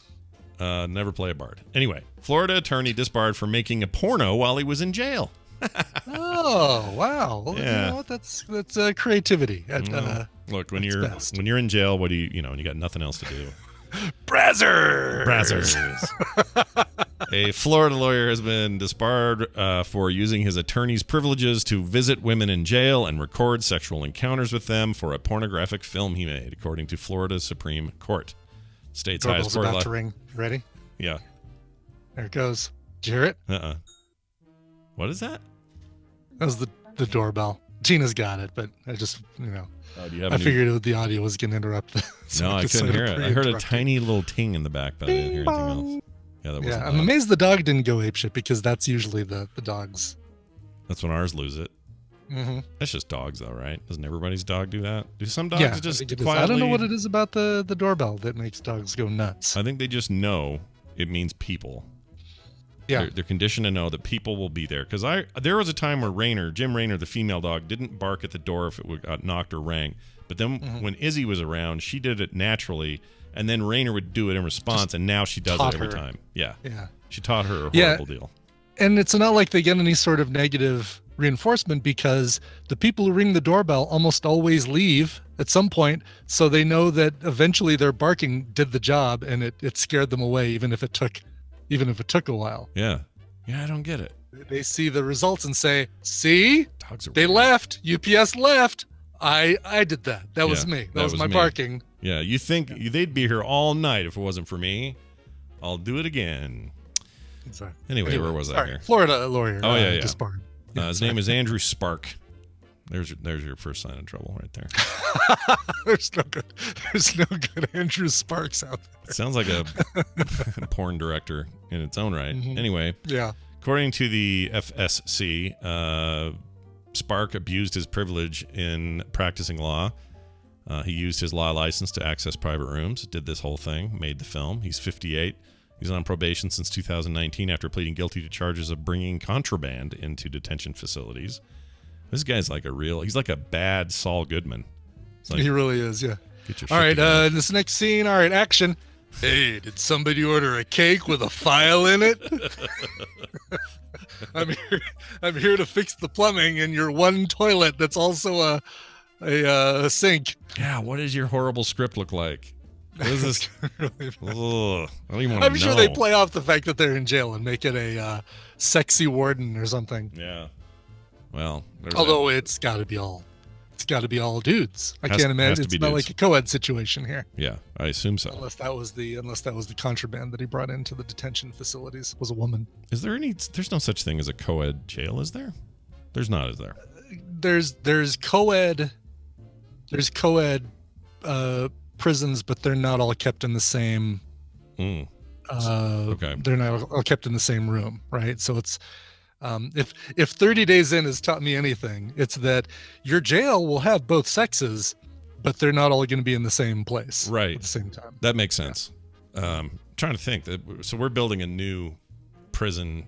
Speaker 1: Never play a bard. Anyway, Florida attorney disbarred for making a porno while he was in jail.
Speaker 5: Oh, wow. Well,
Speaker 1: Yeah.
Speaker 5: You know what? That's creativity.
Speaker 1: Look, when
Speaker 5: best.
Speaker 1: you're in jail, what do you when you got nothing else to do?
Speaker 5: Brazzers.
Speaker 1: A Florida lawyer has been disbarred for using his attorney's privileges to visit women in jail and record sexual encounters with them for a pornographic film he made, according to Florida's Supreme Court. State's highest
Speaker 5: Doorbell's
Speaker 1: court.
Speaker 5: about to ring. You ready?
Speaker 1: Yeah.
Speaker 5: There it goes. Did you hear it?
Speaker 1: What is that?
Speaker 5: That was the doorbell. Tina's got it, but I just,
Speaker 1: Oh, do you have
Speaker 5: I figured the audio was going to interrupt.
Speaker 1: No, I couldn't hear it. I heard a
Speaker 5: pre-interrupted.
Speaker 1: tiny little ting in the back, but I didn't hear anything else. Yeah, that wasn't
Speaker 5: Yeah, I'm
Speaker 1: loud.
Speaker 5: amazed the dog didn't go apeshit because that's usually the dog's.
Speaker 1: That's when ours lose it.
Speaker 5: Mm-hmm.
Speaker 1: That's just dogs, though, right? Doesn't everybody's dog do that? Do some dogs
Speaker 5: Yeah,
Speaker 1: just
Speaker 5: I think it is.
Speaker 1: quietly?
Speaker 5: I don't know what it is about the doorbell that makes dogs go nuts.
Speaker 1: I think they just know it means people.
Speaker 5: Yeah.
Speaker 1: They're conditioned to know that people will be there. Because there was a time where Jim Raynor, the female dog, didn't bark at the door if it got knocked or rang. But then when Izzy was around, she did it naturally, and then Raynor would do it in response, and now she does it
Speaker 5: taught
Speaker 1: every
Speaker 5: her.
Speaker 1: time. Yeah.
Speaker 5: Yeah.
Speaker 1: She taught her a
Speaker 5: Yeah.
Speaker 1: horrible deal.
Speaker 5: And it's not like they get any sort of negative reinforcement because the people who ring the doorbell almost always leave at some point, so they know that eventually their barking did the job and it scared them away, even if it took a while.
Speaker 1: Yeah. Yeah, I don't get it.
Speaker 5: They see the results and say, "See,
Speaker 1: Dogs are
Speaker 5: they
Speaker 1: weird.
Speaker 5: left. UPS left. I did that. That was
Speaker 1: Yeah,
Speaker 5: me. That
Speaker 1: that
Speaker 5: was
Speaker 1: was
Speaker 5: my
Speaker 1: me.
Speaker 5: barking."
Speaker 1: Yeah, you think they'd be here all night if it wasn't for me? I'll do it again.
Speaker 5: Exactly.
Speaker 1: Anyway, where was I
Speaker 5: sorry,
Speaker 1: here?
Speaker 5: Florida lawyer.
Speaker 1: Oh, yeah.
Speaker 5: Disbarred.
Speaker 1: His name is Andrew Spark. There's your first sign of trouble right there.
Speaker 5: There's no good Andrew Sparks out there.
Speaker 1: It sounds like a porn director in its own right.
Speaker 5: Mhm.
Speaker 1: Anyway,
Speaker 5: Yeah.
Speaker 1: according to the FSC, Spark abused his privilege in practicing law. He used his law license to access private rooms, did this whole thing, made the film. He's 58. He's on probation since 2019 after pleading guilty to charges of bringing contraband into detention facilities. This guy's he's like a bad Saul Goodman. It's like,
Speaker 5: He really is, yeah.
Speaker 1: get your
Speaker 5: All
Speaker 1: shit
Speaker 5: right,
Speaker 1: together.
Speaker 5: this next scene. All right, action. Hey, did somebody order a cake with a file in it? I'm here to fix the plumbing in your one toilet that's also a sink.
Speaker 1: Yeah, what does your horrible script look like? What is this? Ugh, I don't even want to
Speaker 5: I'm
Speaker 1: know.
Speaker 5: sure they play off the fact that they're in jail and make it a sexy warden or something.
Speaker 1: Yeah. Well, there's
Speaker 5: Although it's got to be all dudes. I
Speaker 1: Has-
Speaker 5: can't
Speaker 1: has
Speaker 5: imagine
Speaker 1: to
Speaker 5: it's
Speaker 1: be
Speaker 5: not
Speaker 1: dudes.
Speaker 5: like a co-ed situation here.
Speaker 1: yeah, I assume so.
Speaker 5: Unless that was the contraband that he brought into the detention facilities was a woman.
Speaker 1: Is there any? There's no such thing as a co-ed jail, is there? There's not, is there?
Speaker 5: There's co-ed prisons, but they're not all kept in the same.
Speaker 1: Mm. Okay.
Speaker 5: They're not all kept in the same room, right? So it's if 30 days in has taught me anything, it's that your jail will have both sexes, but they're not all going to be in the same place
Speaker 1: Right.
Speaker 5: at the same time.
Speaker 1: That makes sense. Trying to think. So we're building a new prison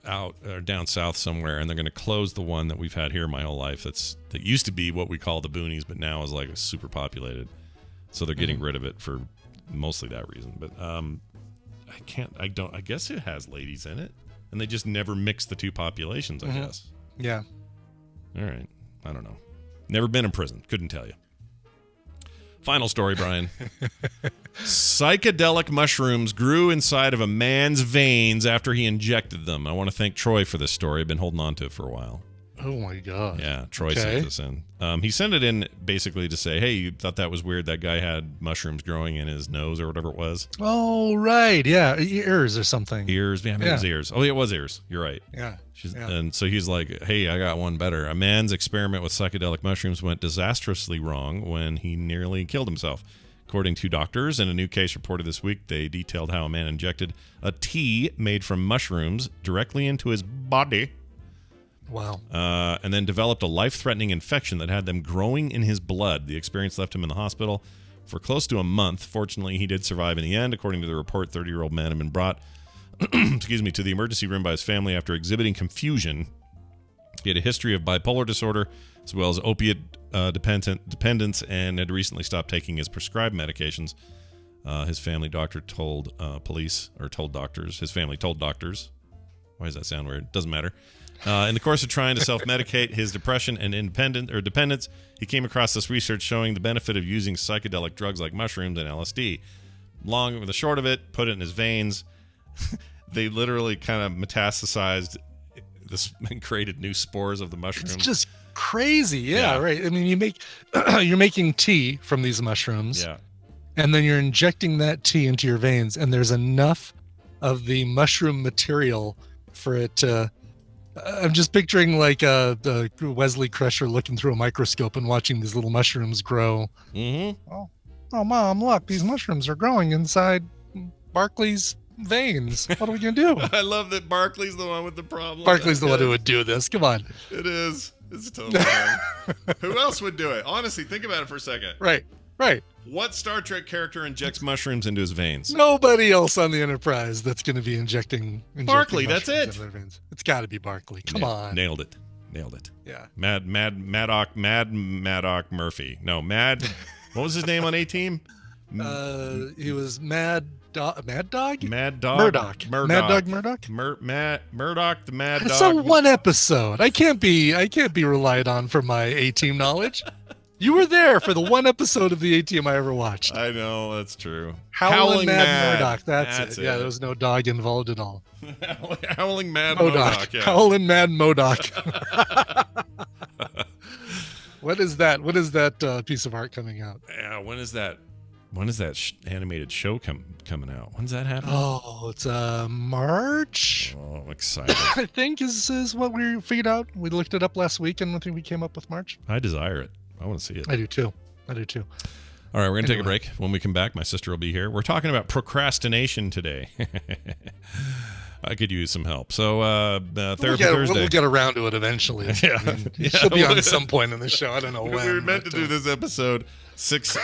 Speaker 1: out or down south somewhere, and they're going to close the one that we've had here my whole life. That used to be what we call the boonies, but now is like super populated. So they're getting rid of it for mostly that reason. But I guess it has ladies in it, and they just never mix the two populations. I guess.
Speaker 5: Yeah.
Speaker 1: All right. I don't know. Never been in prison. Couldn't tell you. Final story, Brian. Psychedelic mushrooms grew inside of a man's veins after he injected them. I want to thank Troy for this story. I've been holding on to it for a while.
Speaker 5: Oh my God.
Speaker 1: Yeah, Troy
Speaker 5: Okay.
Speaker 1: sent this in. He sent it in basically to say, hey, you thought that was weird. That guy had mushrooms growing in his nose or whatever it was.
Speaker 5: Oh right. Yeah. Ears or something.
Speaker 1: Ears. Yeah, maybe it was ears. Oh, yeah, it was ears. You're right.
Speaker 5: Yeah. Yeah.
Speaker 1: And so he's like, hey, I got one better. A man's experiment with psychedelic mushrooms went disastrously wrong when he nearly killed himself. According to doctors, in a new case reported this week, they detailed how a man injected a tea made from mushrooms directly into his body.
Speaker 5: Wow.
Speaker 1: And then developed a life-threatening infection that had them growing in his blood. The experience left him in the hospital for close to a month. Fortunately, he did survive in the end. According to the report, 30-year-old man had been brought to the emergency room by his family after exhibiting confusion. He had a history of bipolar disorder as well as opiate dependence and had recently stopped taking his prescribed medications. His family doctor told police, or told doctors. His family told doctors. Why does that sound weird? Doesn't matter. In the course of trying to self-medicate his depression and dependence, he came across this research showing the benefit of using psychedelic drugs like mushrooms and LSD. Long with the short of it, put it in his veins. They literally kind of metastasized this and created new spores of the mushrooms.
Speaker 5: It's just crazy. Yeah, right. I mean, you're making tea from these mushrooms.
Speaker 1: Yeah.
Speaker 5: And then you're injecting that tea into your veins, and there's enough of the mushroom material for it to. I'm just picturing like the Wesley Crusher looking through a microscope and watching these little mushrooms grow.
Speaker 1: Mm-hmm.
Speaker 5: Oh, Mom, look, these mushrooms are growing inside Barkley's veins. What are we gonna do?
Speaker 1: I love that Barkley's the one with the problem.
Speaker 5: Barkley's the one who would do this. Come on.
Speaker 1: It is. It's totally fine. Who else would do it? Honestly, think about it for a second.
Speaker 5: Right.
Speaker 1: What Star Trek character injects mushrooms into his veins?
Speaker 5: Nobody else on the Enterprise that's going to be injecting
Speaker 1: Barkley, that's
Speaker 5: mushrooms
Speaker 1: it.
Speaker 5: into their veins. It's got to be Barkley. Come on.
Speaker 1: Nailed it.
Speaker 5: Yeah.
Speaker 1: Maddock Murphy. No, Mad. What was his name on A-Team?
Speaker 5: He was Mad Dog.
Speaker 1: Murdoch.
Speaker 5: Mad Dog Murdoch.
Speaker 1: Murdoch, the Mad Dog.
Speaker 5: I saw one episode. I can't be relied on for my A-Team knowledge. You were there for the one episode of the A-Team I ever watched.
Speaker 1: I know, that's true.
Speaker 5: Howling Mad Murdoch. That's it. Yeah, there was no dog involved at all.
Speaker 1: Howling Mad Modoc. Yeah.
Speaker 5: Howling Mad Modoc. What is that? What is that piece of art coming out?
Speaker 1: Yeah, when is that animated show coming out? When's that happening?
Speaker 5: Oh, it's March.
Speaker 1: Oh, I'm excited.
Speaker 5: I think is what we figured out. We looked it up last week, and I think we came up with March.
Speaker 1: I desire it. I want to see it.
Speaker 5: I do too.
Speaker 1: All right, we're going to take a break. When we come back, my sister will be here. We're talking about procrastination today. I could use some help. So, Therapy Thursday.
Speaker 5: We'll get around to it eventually.
Speaker 1: Yeah.
Speaker 5: I mean, she'll be on some point in the show. I don't know when.
Speaker 1: We were meant to do this episode 6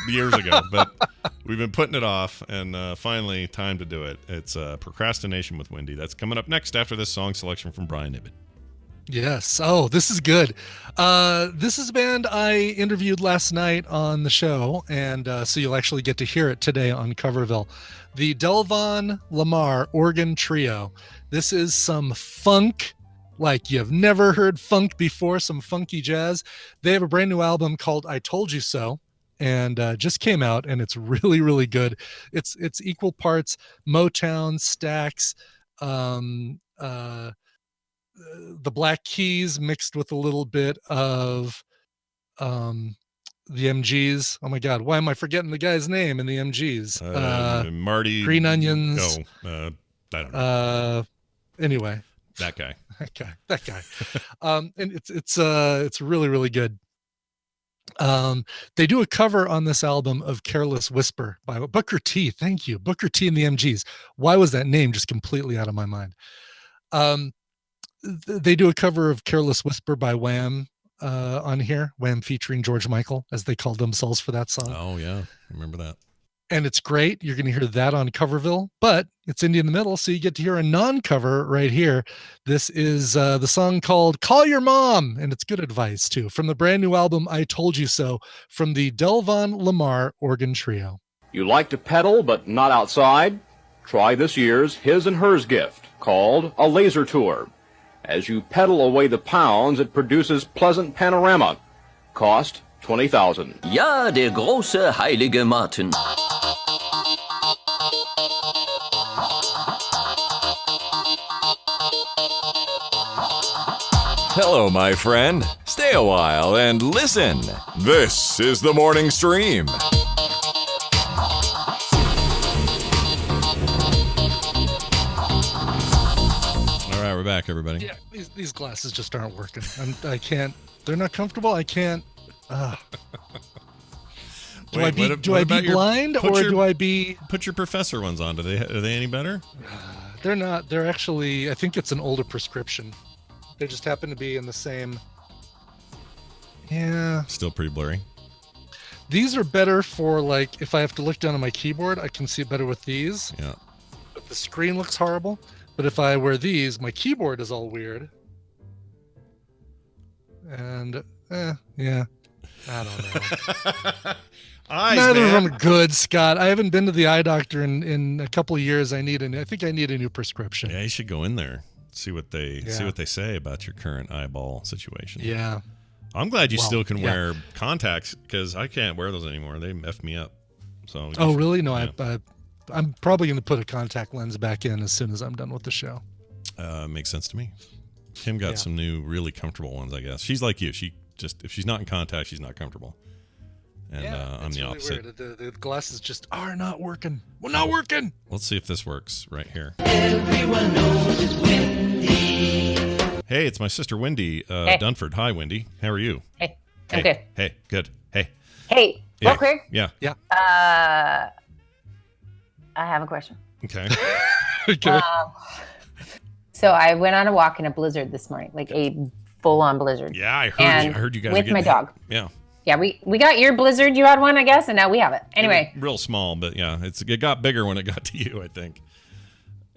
Speaker 1: years ago, but we've been putting it off, and finally, time to do it. It's Procrastination with Wendy. That's coming up next after this song selection from Brian Ibbett.
Speaker 5: Yes. Oh, this is good. This is a band I interviewed last night on the show, and so you'll actually get to hear it today on Coverville. The Delvon Lamar Organ Trio. This is some funk like you've never heard funk before, some funky jazz. They have a brand new album called I Told You So, and just came out, and it's really, really good. It's equal parts Motown, Stax, the Black Keys mixed with a little bit of the MGs. Oh my God, why am I forgetting the guy's name in the MGs?
Speaker 1: Marty
Speaker 5: Green Onions.
Speaker 1: No, I don't know.
Speaker 5: Anyway,
Speaker 1: that guy.
Speaker 5: And it's really, really good. They do a cover on this album of Careless Whisper by Booker T. Thank you, Booker T and the MGs. Why was that name just completely out of my mind? They do a cover of Careless Whisper by Wham on here. Wham featuring George Michael, as they called themselves for that song.
Speaker 1: Oh, yeah. I remember that.
Speaker 5: And it's great. You're going to hear that on Coverville, but it's indie in the middle, so you get to hear a non-cover right here. This is the song called Call Your Mom, and it's good advice, too, from the brand new album I Told You So, from the Delvon Lamar Organ Trio.
Speaker 8: You like to pedal, but not outside? Try this year's His and Hers gift, called a laser tour. As you pedal away the pounds, it produces pleasant panorama. Cost $20,000.
Speaker 9: Ja, der große heilige Martin.
Speaker 4: Hello, my friend. Stay a while and listen. This is the morning stream.
Speaker 1: We're back, everybody.
Speaker 5: Yeah, these glasses just aren't working. I can't. They're not comfortable. I can't. Do I be blind, or do I be?
Speaker 1: Put your professor ones on. Are they any better?
Speaker 5: They're not. They're actually. I think it's an older prescription. They just happen to be in the same. Yeah.
Speaker 1: Still pretty blurry.
Speaker 5: These are better for like if I have to look down on my keyboard, I can see it better with these.
Speaker 1: Yeah.
Speaker 5: But the screen looks horrible. But if I wear these, my keyboard is all weird. And yeah, I don't know.
Speaker 1: Eyes,
Speaker 5: None of
Speaker 1: man.
Speaker 5: them are good, Scott. I haven't been to the eye doctor in a couple of years. I think I need a new prescription.
Speaker 1: Yeah, you should go in there, see what they say about your current eyeball situation.
Speaker 5: Yeah.
Speaker 1: I'm glad you still can wear contacts because I can't wear those anymore. They F me up. So.
Speaker 5: Oh, really? No, yeah. I'm probably going to put a contact lens back in as soon as I'm done with the show.
Speaker 1: Makes sense to me. Kim got some new, really comfortable ones, I guess. She's like you. She just, if she's not in contact, she's not comfortable. And I'm the opposite.
Speaker 5: Weird. The glasses just are not working. Well, not working.
Speaker 1: Let's see if this works right here.
Speaker 10: Everyone knows it's Wendy.
Speaker 1: Hey, it's my sister Wendy Dunford. Hi, Wendy. How are you?
Speaker 11: Hey.
Speaker 1: Hey.
Speaker 11: Okay.
Speaker 1: Hey. Good. Hey.
Speaker 11: Hey.
Speaker 1: Yeah.
Speaker 11: Real quick.
Speaker 1: Yeah.
Speaker 5: Yeah.
Speaker 11: I have a question.
Speaker 1: Okay.
Speaker 5: Okay.
Speaker 11: So I went on a walk in a blizzard this morning, like a full-on blizzard.
Speaker 1: Yeah, I heard you guys
Speaker 11: with my dog.
Speaker 1: Yeah.
Speaker 11: Yeah, we got your blizzard. You had one, I guess, and now we have it. Anyway.
Speaker 1: Real small, but yeah, it got bigger when it got to you, I think.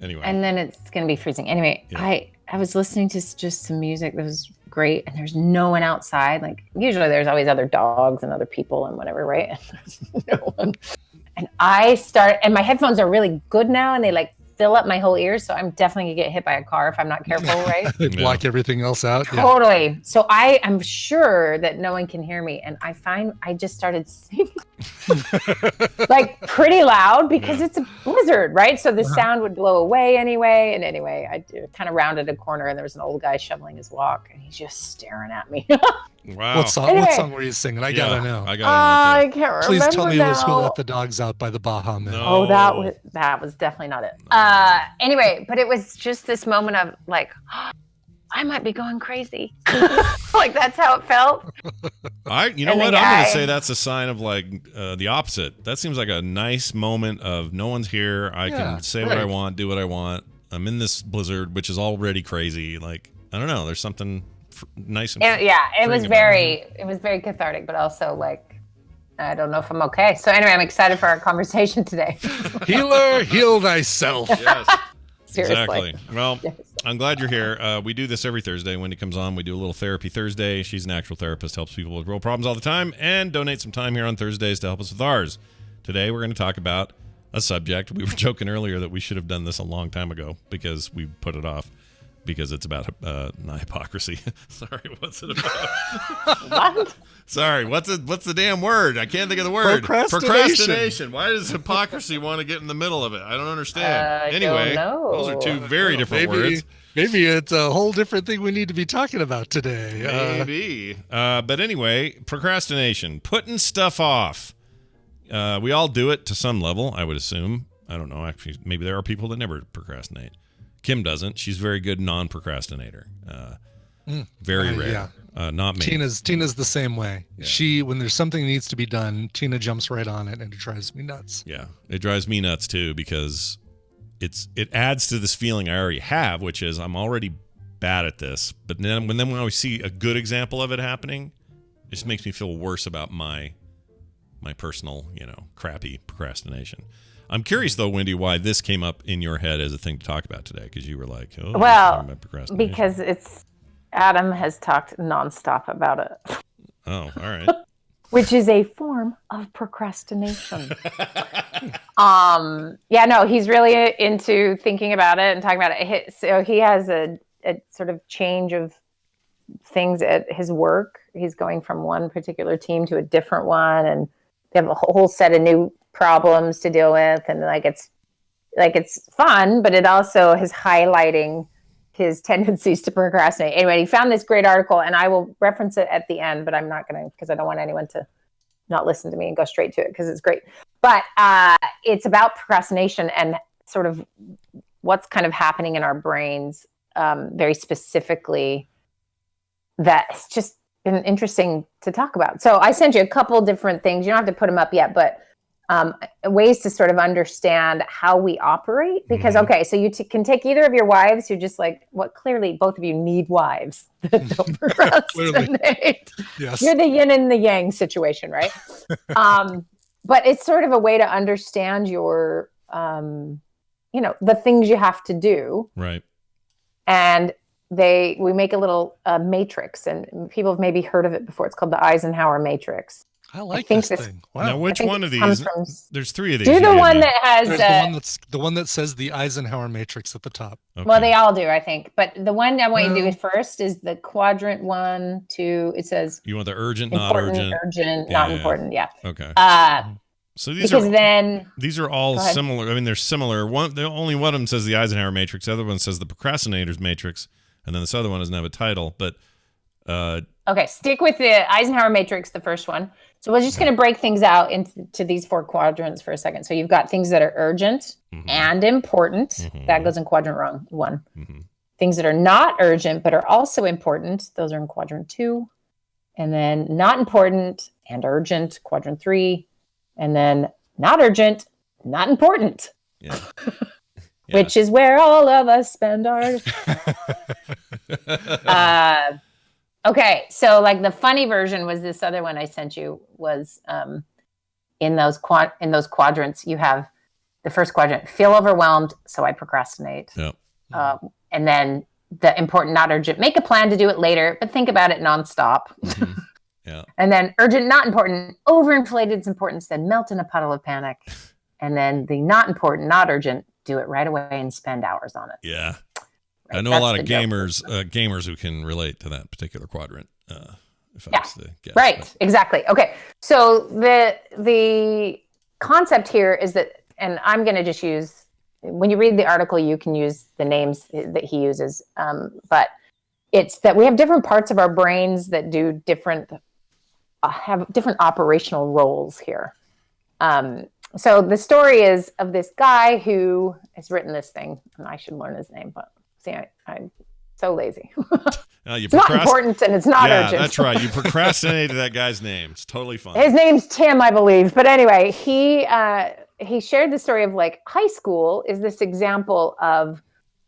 Speaker 1: Anyway.
Speaker 11: And then it's gonna be freezing. Anyway,
Speaker 1: Yeah.
Speaker 11: I was listening to just some music that was great, and there's no one outside. Like usually there's always other dogs and other people and whatever, right? And there's no one. And and my headphones are really good now, and they like fill up my whole ears, so I'm definitely gonna get hit by a car if I'm not careful, right?
Speaker 5: They block everything else out.
Speaker 11: Totally. Yeah. So I am sure that no one can hear me, and I just started singing like pretty loud because it's a blizzard, right? So the sound would blow away anyway. And anyway, I kind of rounded a corner, and there was an old guy shoveling his walk, and he's just staring at me.
Speaker 1: Wow.
Speaker 5: What song were you singing? I gotta know.
Speaker 11: I can't
Speaker 5: Please
Speaker 11: remember
Speaker 5: tell me
Speaker 11: now.
Speaker 5: it was Who Let the Dogs Out by the Baha Men.
Speaker 1: No.
Speaker 11: Oh, that was definitely not it. Anyway, but it was just this moment of like, I might be going crazy. Like that's how it felt.
Speaker 1: You know what? I'm going to say that's a sign of like the opposite. That seems like a nice moment of no one's here. I can say what I want, do what I want. I'm in this blizzard, which is already crazy. Like, I don't know. There's something nice. And
Speaker 11: It was very cathartic, but also like, I don't know if I'm okay. So anyway, I'm excited for our conversation today.
Speaker 5: Healer, heal thyself.
Speaker 1: Yes.
Speaker 11: Seriously.
Speaker 1: Exactly. Well, I'm glad you're here. We do this every Thursday. Wendy comes on. We do a little therapy Thursday. She's an actual therapist, helps people with real problems all the time, and donates some time here on Thursdays to help us with ours. Today, we're going to talk about a subject. We were joking earlier that we should have done this a long time ago because we put it off because it's about not hypocrisy. Sorry, what's it about?
Speaker 11: What?
Speaker 1: Sorry, what's the damn word? I can't think of the word. Procrastination. Why does hypocrisy want to get in the middle of it? I don't understand. Anyway, those are two very different words.
Speaker 5: Maybe it's a whole different thing we need to be talking about today.
Speaker 1: Maybe. But anyway, procrastination, putting stuff off. We all do it to some level, I would assume. I don't know. Actually, maybe there are people that never procrastinate. Kim doesn't. She's a very good non-procrastinator. Very rare.
Speaker 5: Yeah.
Speaker 1: Not me.
Speaker 5: Tina's the same way. Yeah. When there's something that needs to be done, Tina jumps right on it, and it drives me nuts.
Speaker 1: Yeah, it drives me nuts too because it adds to this feeling I already have, which is I'm already bad at this. But then when I see a good example of it happening, it just makes me feel worse about my personal, crappy procrastination. I'm curious, though, Wendy, why this came up in your head as a thing to talk about today, because you were like,
Speaker 11: well, because Adam has talked nonstop about it.
Speaker 1: Oh, all right.
Speaker 11: Which is a form of procrastination. He's really into thinking about it and talking about it. So he has a sort of change of things at his work. He's going from one particular team to a different one, and they have a whole set of new problems to deal with, and it's fun, but it also is highlighting his tendencies to procrastinate. Anyway, he found this great article, and I will reference it at the end, but I'm not going to, because I don't want anyone to not listen to me and go straight to it, because it's great. But it's about procrastination and sort of what's kind of happening in our brains, very specifically, that's just been interesting to talk about. So I sent you a couple different things. You don't have to put them up yet, but ways to sort of understand how we operate. Because, okay, so you can take either of your wives. You're just like, what? Clearly, both of you need wives that don't procrastinate.
Speaker 5: Yes.
Speaker 11: You're the yin and the yang situation, right? But it's sort of a way to understand your, the things you have to do.
Speaker 1: Right.
Speaker 11: And we make a little matrix, and people have maybe heard of it before. It's called the Eisenhower matrix.
Speaker 5: I like this thing. Wow.
Speaker 1: Now, which one of these? There's 3 of these.
Speaker 11: Do the one that has
Speaker 5: the one that says the Eisenhower matrix at the top.
Speaker 1: Okay.
Speaker 11: Well, they all do, I think. But the one I want you to do first is the quadrant 1, 2. It says
Speaker 1: you want the urgent, not urgent,
Speaker 11: not important. Yeah.
Speaker 1: Okay. So
Speaker 11: these
Speaker 1: are all similar. I mean, they're similar. Only one of them says the Eisenhower matrix. The other one says the procrastinators matrix, and then this other one doesn't have a title. But
Speaker 11: okay, stick with the Eisenhower matrix, the first one. So we're just going to break things out into these 4 quadrants for a second. So you've got things that are urgent and important. That goes in quadrant 1. Things that are not urgent but are also important. Those are in quadrant 2. And then not important and urgent, quadrant 3. And then not urgent, not important.
Speaker 1: Yeah.
Speaker 11: Which is where all of us spend our okay, so like the funny version was this other one I sent you was in those quadrants. You have the first quadrant, feel overwhelmed, so I procrastinate.
Speaker 1: Yep.
Speaker 11: And then the important, not urgent, make a plan to do it later, but think about it nonstop.
Speaker 1: Yeah.
Speaker 11: And then urgent, not important, overinflated its importance, then melt in a puddle of panic. And then the not important, not urgent, do it right away and spend hours on it.
Speaker 1: Yeah.
Speaker 11: Right?
Speaker 1: I know a lot of gamers who can relate to that particular quadrant. If I was to guess.
Speaker 11: Right. Exactly. Okay. So the concept here is that, and I'm going to just use, when you read the article, you can use the names that he uses. But it's that we have different parts of our brains that do have different operational roles here. So the story is of this guy who has written this thing, and I should learn his name, but see, I'm so lazy. It's not important and it's not urgent.
Speaker 1: Yeah, that's right. You procrastinated that guy's name. It's totally fine.
Speaker 11: His name's Tim, I believe. But anyway, he shared the story of like high school is this example of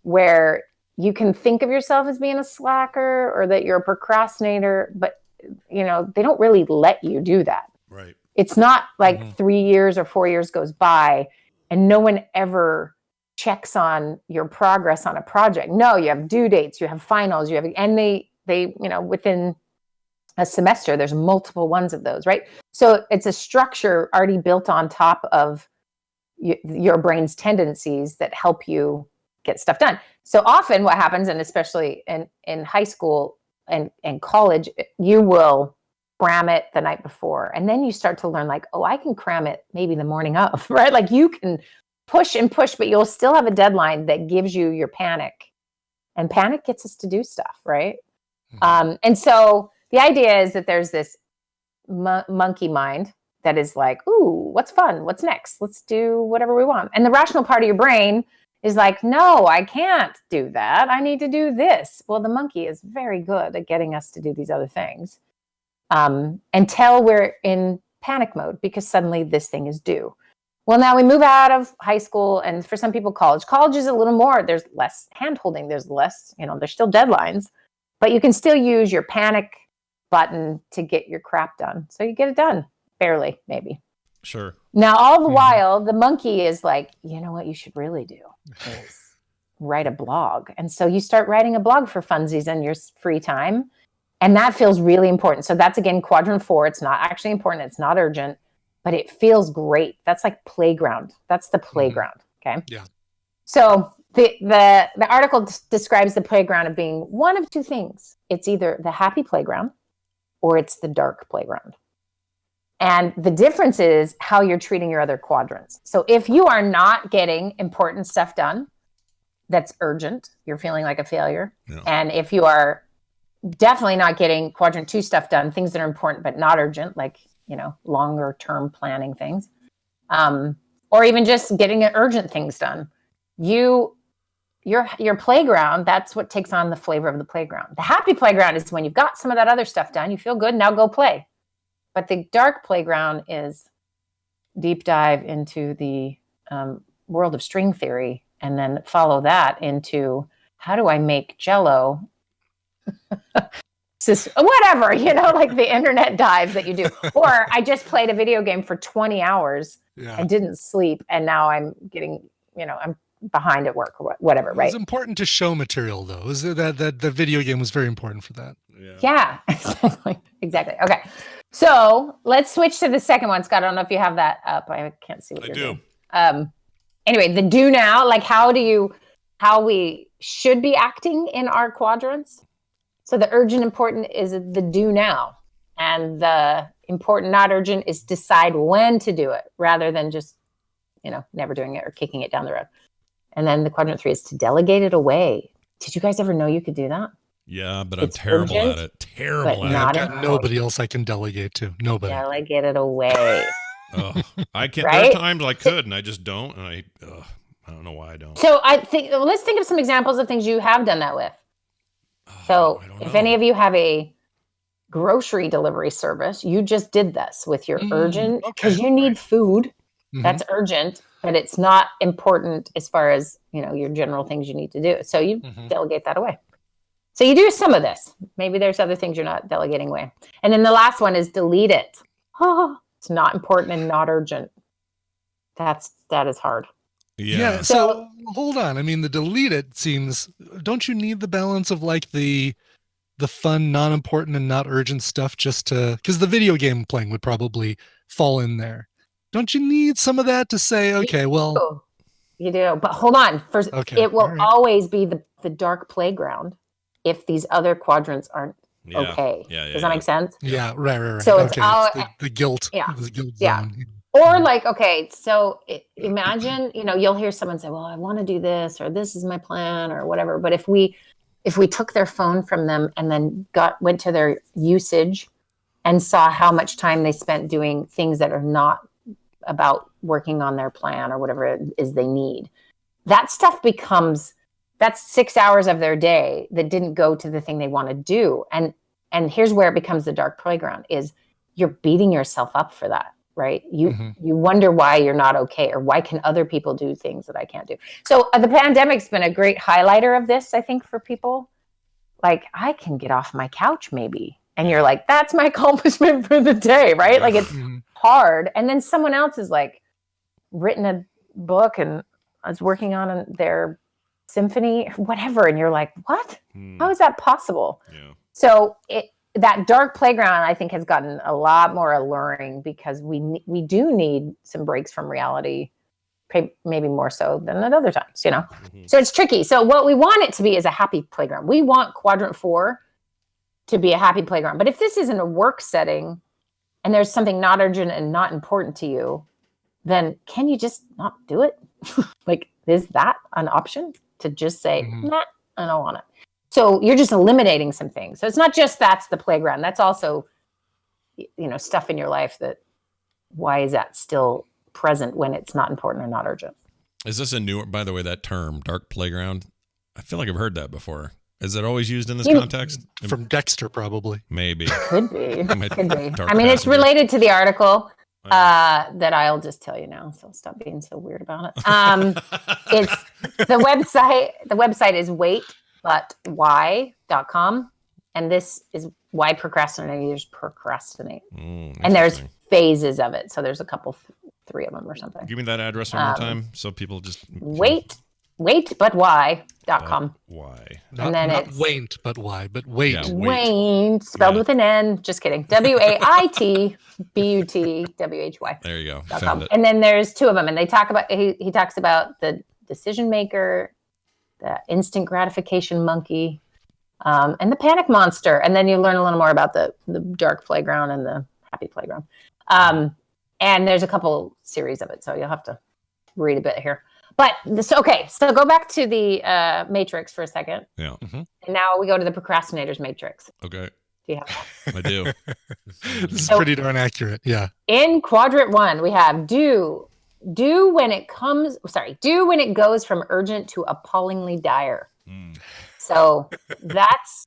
Speaker 11: where you can think of yourself as being a slacker or that you're a procrastinator, but they don't really let you do that.
Speaker 1: Right.
Speaker 11: It's not like 3 years or 4 years goes by and no one ever checks on your progress on a project. No, you have due dates, you have finals, and they within a semester, there's multiple ones of those, right? So it's a structure already built on top of your brain's tendencies that help you get stuff done. So often what happens, and especially in high school and college, you will cram it the night before. And then you start to learn like, oh, I can cram it maybe the morning of, right? Like you can push and push, but you'll still have a deadline that gives you your panic. And panic gets us to do stuff, right? And so the idea is that there's this monkey mind that is like, ooh, what's fun? What's next? Let's do whatever we want. And the rational part of your brain is like, no, I can't do that. I need to do this. Well, the monkey is very good at getting us to do these other things until we're in panic mode because suddenly this thing is due. Well, now we move out of high school and for some people, college. College is a little more, there's less hand-holding. There's less, there's still deadlines, but you can still use your panic button to get your crap done. So you get it done, barely, maybe.
Speaker 1: Sure.
Speaker 11: Now, all the while, the monkey is like, you know what you should really do is write a blog. And so you start writing a blog for funsies in your free time. And that feels really important. So that's, again, quadrant 4. It's not actually important. It's not urgent, but it feels great. That's like playground. That's the playground. Okay.
Speaker 5: Yeah.
Speaker 11: So the article describes the playground of being one of two things. It's either the happy playground or it's the dark playground. And the difference is how you're treating your other quadrants. So if you are not getting important stuff done, that's urgent, you're feeling like a failure. Yeah. And if you are definitely not getting quadrant 2 stuff done, things that are important but not urgent, like, longer term planning things, or even just getting urgent things done, your playground, that's what takes on the flavor of the playground. The happy playground is when you've got some of that other stuff done, you feel good, now go play. But the dark playground is deep dive into the world of string theory, and then follow that into how do I make Jell-O? Whatever, like the internet dives that you do. Or I just played a video game for 20 hours and didn't sleep, and now I'm getting, I'm behind at work or whatever, right?
Speaker 5: It's important to show material, though. Is that the video game was very important for that?
Speaker 11: Yeah, exactly. Okay, so let's switch to the second one, Scott. I don't know if you have that up. I can't see what you're doing. Anyway, the do now, like how we should be acting in our quadrants. So the urgent, important is the do now, and the important, not urgent is decide when to do it rather than just, never doing it or kicking it down the road. And then the quadrant 3 is to delegate it away. Did you guys ever know you could do that?
Speaker 1: Yeah, but I'm terrible at it. Terrible at it.
Speaker 5: I've got nobody else I can delegate to. Nobody.
Speaker 11: Delegate it away.
Speaker 1: I can't.
Speaker 11: Right?
Speaker 1: There are times I could, and I just don't. And I don't know why I don't.
Speaker 11: So let's think of some examples of things you have done that with. So if any of you have a grocery delivery service, you just did this with your urgent, because you need food. That's urgent, but it's not important as far as, your general things you need to do. So you delegate that away. So you do some of this. Maybe there's other things you're not delegating away. And then the last one is delete it. Oh, it's not important and not urgent. That is hard.
Speaker 5: Yeah. So hold on. I mean, the delete it seems, don't you need the balance of like the fun, non-important and not urgent stuff just to, because the video game playing would probably fall in there. Don't you need some of that to say, okay, well.
Speaker 11: You do. But hold on. First, it will always be the dark playground if these other quadrants aren't okay. Does that make sense?
Speaker 5: Yeah, right.
Speaker 11: So it's
Speaker 5: the guilt.
Speaker 11: Yeah.
Speaker 5: The guilt
Speaker 11: yeah.
Speaker 5: zone.
Speaker 11: Or like, okay, so imagine, you'll hear someone say, well, I want to do this, or this is my plan, or whatever. But if we took their phone from them and then went to their usage and saw how much time they spent doing things that are not about working on their plan or whatever it is they need, that stuff that's 6 hours of their day that didn't go to the thing they want to do. And here's where it becomes the dark playground is you're beating yourself up for that. Right? You wonder why you're not okay, or why can other people do things that I can't do? So the pandemic's been a great highlighter of this, I think, for people. Like, I can get off my couch maybe. And you're like, that's my accomplishment for the day, right? Like, it's hard. And then someone else is like written a book and is working on their symphony, whatever. And you're like, what? How is that possible? Yeah. So that dark playground, I think, has gotten a lot more alluring because we do need some breaks from reality, maybe more so than at other times, So it's tricky. So what we want it to be is a happy playground. We want quadrant 4 to be a happy playground. But if this isn't a work setting and there's something not urgent and not important to you, then can you just not do it? Like, is that an option to just say, nah, I don't want it? So you're just eliminating some things. So it's not just that's the playground. That's also, stuff in your life that, why is that still present when it's not important or not urgent?
Speaker 1: Is this a newer, by the way, that term, dark playground? I feel like I've heard that before. Is it always used in this context?
Speaker 5: From Dexter, probably.
Speaker 1: Maybe.
Speaker 11: Could be. Could be. I mean, it's related to the article that I'll just tell you now. So stop being so weird about it. It's the website. The website is waitbutwhy.com, and this is why procrastinators procrastinate. And there's phases of it. So there's a couple, 3 of them or something.
Speaker 1: Give me that address one more time so people just
Speaker 11: waitbutwhy.com.
Speaker 1: Why?
Speaker 5: And then it's wait, but why? But wait.
Speaker 1: Yeah,
Speaker 11: Wait, spelled with an N. Just kidding. WAITBUTWHY.
Speaker 1: There you go.
Speaker 11: Found it. And then there's 2 of them, and they talk about he talks about the decision maker, the instant gratification monkey, and the panic monster. And then you learn a little more about the dark playground and the happy playground. And there's a couple series of it, so you'll have to read a bit here. But so go back to the matrix for a second.
Speaker 1: Yeah.
Speaker 11: And now we go to the procrastinators matrix.
Speaker 1: Okay.
Speaker 11: Do you have that?
Speaker 1: I do.
Speaker 5: This is pretty darn accurate. Yeah.
Speaker 11: In quadrant 1, we have do when it goes from urgent to appallingly dire. So that's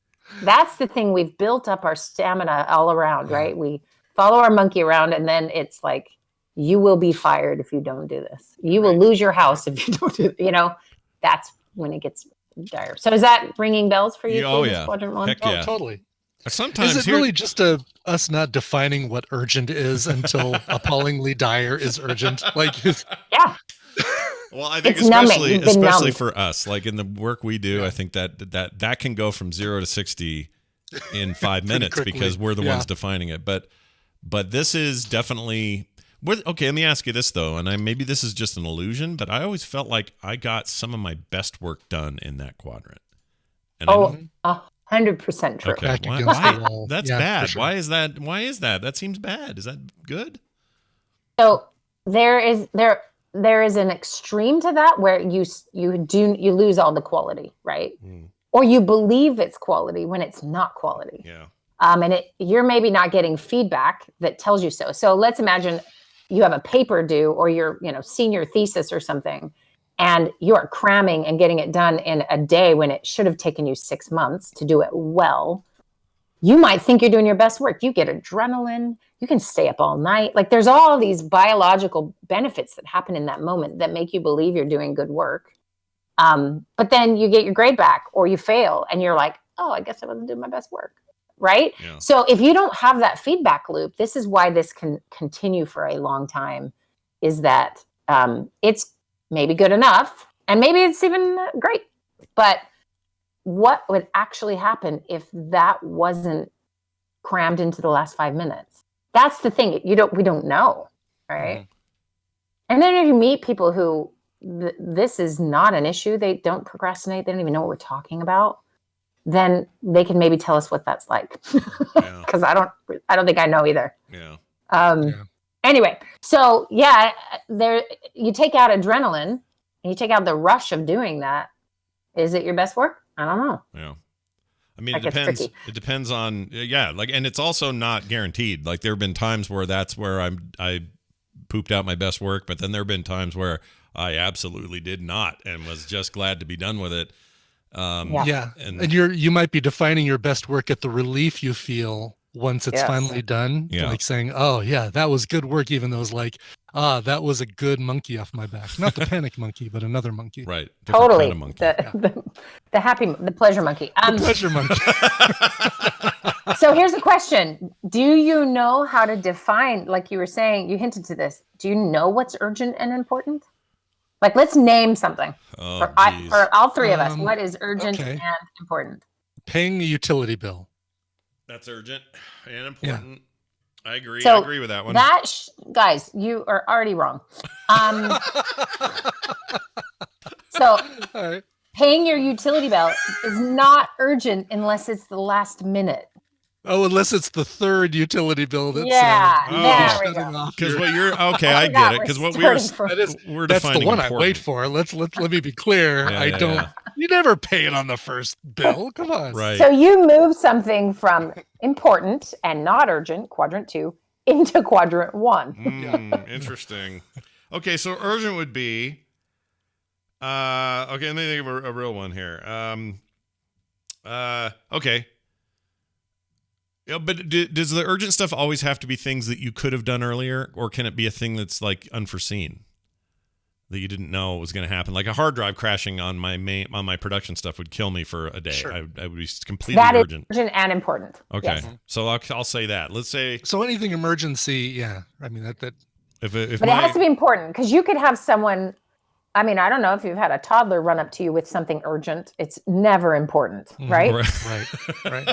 Speaker 11: the thing. We've built up our stamina all around, right? We follow our monkey around, and then it's like You will be fired if you don't do this. You will lose your house if you don't do it. You know, that's when it gets dire. So is that ringing bells for you?
Speaker 1: Oh, yeah.
Speaker 11: Quadrant 1?
Speaker 1: Heck yeah.
Speaker 5: Totally.
Speaker 1: Sometimes
Speaker 5: is it really just us not defining what urgent is until appallingly dire is urgent? Like,
Speaker 11: yeah.
Speaker 1: Well, I think
Speaker 11: It's numbing.
Speaker 1: especially
Speaker 11: numbed.
Speaker 1: for us, like in the work we do, I think that can go from 0 to 60 in 5 minutes
Speaker 5: quickly.
Speaker 1: because we're the ones defining it. But this is definitely okay. Let me ask you this though, and maybe this is just an illusion, but I always felt like I got some of my best work done in that quadrant. And
Speaker 11: 100% true.
Speaker 1: Okay,
Speaker 5: Back
Speaker 1: why?
Speaker 5: against the wall.
Speaker 1: That's
Speaker 5: Yeah,
Speaker 1: bad.
Speaker 5: for sure.
Speaker 1: Why is that? Why is that? That seems bad. Is that good?
Speaker 11: So there is an extreme to that where you lose all the quality, right? Or you believe it's quality when it's not quality.
Speaker 1: Yeah.
Speaker 11: And you're maybe not getting feedback that tells you so. So let's imagine you have a paper due or your senior thesis or something, and you are cramming and getting it done in a day when it should have taken you 6 months to do it well. You might think you're doing your best work. You get adrenaline. You can stay up all night. Like there's all these biological benefits that happen in that moment that make you believe you're doing good work. But then you get your grade back or you fail and you're like, oh, I guess I wasn't doing my best work. Right?
Speaker 1: Yeah.
Speaker 11: So if you don't have that feedback loop, this is why this can continue for a long time, is that it's maybe good enough and maybe it's even great. But what would actually happen if that wasn't crammed into the last 5 minutes? That's the thing. We don't know, right?
Speaker 1: Mm-hmm.
Speaker 11: And then if you meet people who this is not an issue, they don't procrastinate, they don't even know what we're talking about, then they can maybe tell us what that's like. Because I don't think I know either.
Speaker 1: Yeah.
Speaker 11: Anyway, so yeah, you take out adrenaline and you take out the rush of doing that. Is it your best work? I don't know.
Speaker 1: Yeah. I mean,
Speaker 11: That
Speaker 1: it
Speaker 11: gets
Speaker 1: depends.
Speaker 11: tricky.
Speaker 1: It depends on, and it's also not guaranteed. Like there have been times where that's where I pooped out my best work, but then there have been times where I absolutely did not and was just glad to be done with it.
Speaker 5: And you might be defining your best work at the relief you feel once it's finally done.
Speaker 1: Yeah.
Speaker 5: Like saying, oh yeah, that was good work, even though it's like, that was a good monkey off my back. Not the panic monkey, but another monkey.
Speaker 1: Right. Different
Speaker 11: Totally.
Speaker 1: kind of monkey.
Speaker 11: The pleasure monkey.
Speaker 5: The pleasure monkey.
Speaker 11: So here's a question. Do you know how to define, like you were saying, you hinted to this. Do you know what's urgent and important? Like, let's name something for all three of us. What is urgent and important?
Speaker 5: Paying a utility bill.
Speaker 1: That's urgent and important. I agree.
Speaker 11: So
Speaker 1: I agree with that one.
Speaker 11: Guys, you are already wrong. So paying your utility bill is not urgent unless it's the last minute.
Speaker 5: Oh, unless it's the third utility bill that's
Speaker 11: there we go.
Speaker 1: Because what you're I get it. Because what we're
Speaker 5: that's
Speaker 1: defining
Speaker 5: the one
Speaker 1: important.
Speaker 5: I wait for. Let me be clear.
Speaker 1: Yeah,
Speaker 5: You never pay it on the first bill. Come on.
Speaker 1: Right.
Speaker 11: So you move something from important and not urgent, quadrant 2, into quadrant 1.
Speaker 1: Interesting. Okay, so urgent would be okay, let me think of a real one here. Okay. Yeah, but does the urgent stuff always have to be things that you could have done earlier, or can it be a thing that's like unforeseen that you didn't know was going to happen? Like a hard drive crashing on my production stuff would kill me for a day.
Speaker 5: Sure.
Speaker 1: I would be completely urgent.
Speaker 11: That is urgent and important.
Speaker 1: Okay,
Speaker 11: Yes.
Speaker 1: so I'll say that. Let's say
Speaker 5: so anything emergency. Yeah, I mean that.
Speaker 1: If
Speaker 11: But it has to be important because you could have someone. I mean, I don't know if you've had a toddler run up to you with something urgent. It's never important, right?
Speaker 5: Right.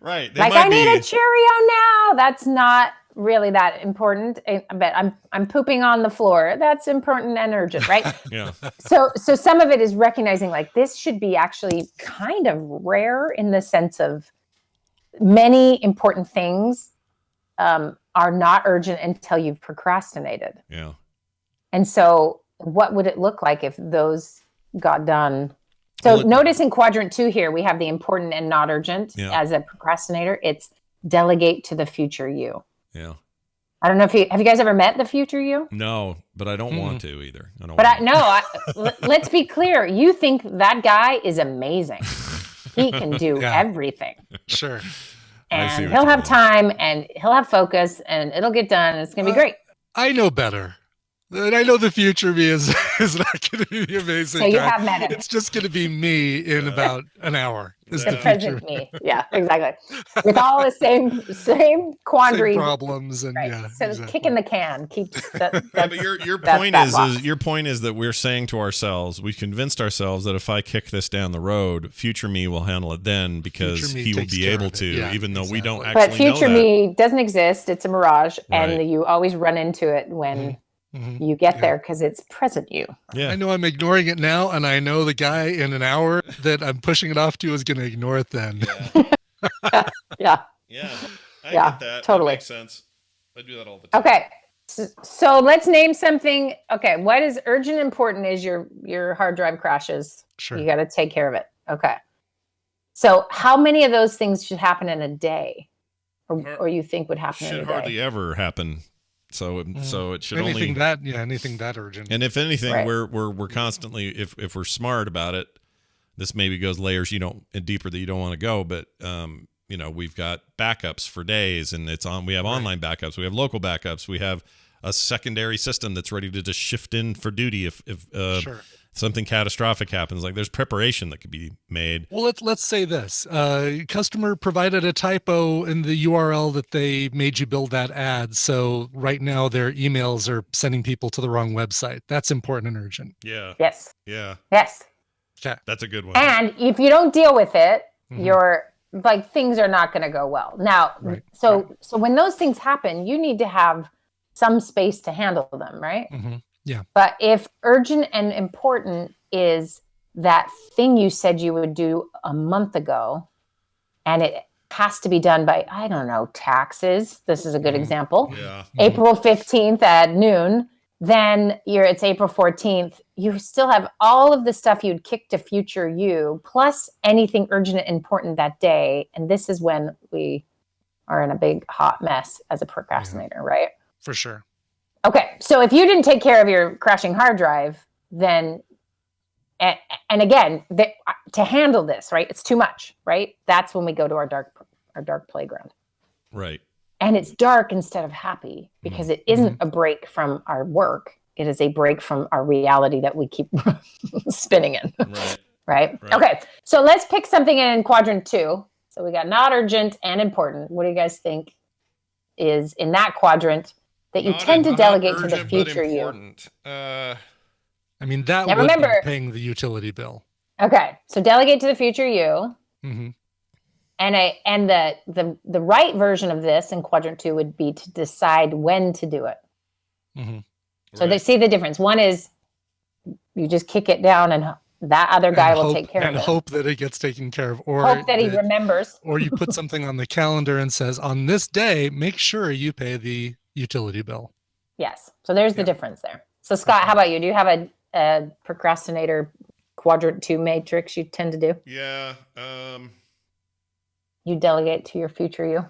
Speaker 1: Right.
Speaker 11: Like I need a Cheerio now. That's not really that important. But I'm pooping on the floor. That's important and urgent, right?
Speaker 1: Yeah.
Speaker 11: So some of it is recognizing like this should be actually kind of rare in the sense of many important things are not urgent until you've procrastinated.
Speaker 1: Yeah.
Speaker 11: And so what would it look like if those got done? So notice in quadrant 2 here, we have the important and not urgent as a procrastinator. It's delegate to the future you.
Speaker 1: Yeah.
Speaker 11: I don't know if have you guys ever met the future you?
Speaker 1: No, but I don't want to either.
Speaker 11: Let's be clear. You think that guy is amazing. He can do everything.
Speaker 5: Sure.
Speaker 11: And he'll have time and he'll have focus and it'll get done and it's going to be great.
Speaker 5: I know better. And I know the future me is not going to be the amazing
Speaker 11: So you
Speaker 5: guy.
Speaker 11: have met him.
Speaker 5: It's just going to be me in about an hour. Is
Speaker 11: The
Speaker 5: the future.
Speaker 11: present me. Yeah, exactly. With all the same quandaries.
Speaker 5: Same problems and
Speaker 11: Right.
Speaker 5: yeah.
Speaker 11: So
Speaker 5: exactly.
Speaker 11: kicking the can keeps that.
Speaker 1: Yeah,
Speaker 11: That's,
Speaker 1: but your
Speaker 11: that's
Speaker 1: point
Speaker 11: that
Speaker 1: is
Speaker 11: box.
Speaker 1: your point is that we're saying to ourselves, we convinced ourselves that if I kick this down the road, future me will handle it then because
Speaker 5: Future me
Speaker 1: he will
Speaker 5: takes
Speaker 1: be
Speaker 5: care
Speaker 1: able
Speaker 5: of it.
Speaker 1: to,
Speaker 5: Yeah,
Speaker 1: even though we don't
Speaker 5: exactly.
Speaker 1: actually
Speaker 11: But future
Speaker 1: know that.
Speaker 11: me doesn't exist. It's a mirage,
Speaker 1: Right.
Speaker 11: and you always run into it when
Speaker 5: Mhm.
Speaker 11: you get
Speaker 5: Yeah.
Speaker 11: there because it's present you.
Speaker 1: Yeah.
Speaker 5: I know I'm ignoring it now, and I know the guy in an hour that I'm pushing it off to is going to ignore it then.
Speaker 11: Yeah.
Speaker 1: Yeah. I
Speaker 11: Yeah,
Speaker 1: get that.
Speaker 11: totally.
Speaker 1: That makes sense. I do that all the time.
Speaker 11: Okay. So let's name something. Okay, what is urgent and important is your hard drive crashes.
Speaker 5: Sure.
Speaker 11: You got to take care of it. Okay. So how many of those things should happen in a day, or you think would happen in
Speaker 1: Should
Speaker 11: a day?
Speaker 1: hardly ever happen. So it should
Speaker 5: anything
Speaker 1: only
Speaker 5: anything that urgent.
Speaker 1: And if anything,
Speaker 11: Right.
Speaker 1: we're constantly if we're smart about it, this maybe goes layers deeper that you don't want to go, but we've got backups for days, and we have online backups, we have local backups, we have a secondary system that's ready to just shift in for duty if
Speaker 5: Sure.
Speaker 1: something catastrophic happens. Like there's preparation that could be made.
Speaker 5: Well, let's say this. Customer provided a typo in the URL that they made you build that ad. So right now their emails are sending people to the wrong website. That's important and urgent.
Speaker 1: Yeah.
Speaker 11: Yes.
Speaker 1: Yeah.
Speaker 11: Yes.
Speaker 5: Okay.
Speaker 1: That's a good one.
Speaker 11: And if you don't deal with it,
Speaker 5: Mhm.
Speaker 11: you're like things are not going to go well. Now,
Speaker 5: Right.
Speaker 11: so when those things happen, you need to have some space to handle them, right?
Speaker 5: Mm-hmm. Yeah.
Speaker 11: But if urgent and important is that thing you said you would do a month ago, and it has to be done by, I don't know, taxes. This is a good example.
Speaker 1: Yeah.
Speaker 11: April 15th at noon, then it's April 14th. You still have all of the stuff you'd kick to future you, plus anything urgent and important that day. And this is when we are in a big hot mess as a procrastinator, right?
Speaker 5: For sure.
Speaker 11: Okay, so if you didn't take care of your crashing hard drive, then, and again, to handle this, right? It's too much, right? That's when we go to our dark playground.
Speaker 1: Right.
Speaker 11: And it's dark instead of happy because it isn't a break from our work. It is a break from our reality that we keep spinning in.
Speaker 1: Right.
Speaker 11: Right?
Speaker 1: Right.
Speaker 11: Okay, so let's pick something in quadrant 2. So we got not urgent and important. What do you guys think is in that quadrant that you tend to delegate to the future you?
Speaker 5: I mean, that
Speaker 11: Now
Speaker 5: would
Speaker 11: remember-
Speaker 5: be paying the utility bill.
Speaker 11: Okay, so delegate to the future you.
Speaker 5: Mm-hmm.
Speaker 11: And the right version of this in quadrant 2 would be to decide when to do it.
Speaker 5: Mm-hmm.
Speaker 11: So they see the difference. One is you just kick it down and that other guy will take care of it.
Speaker 5: And hope that it gets taken care of. Or
Speaker 11: Hope that he remembers.
Speaker 5: Or you put something on the calendar and says, on this day, make sure you pay the utility bill.
Speaker 11: Yes. So there's the difference there. So Scott, how about you? Do you have a procrastinator quadrant 2 matrix you tend to do?
Speaker 1: Yeah.
Speaker 11: You delegate to your future you?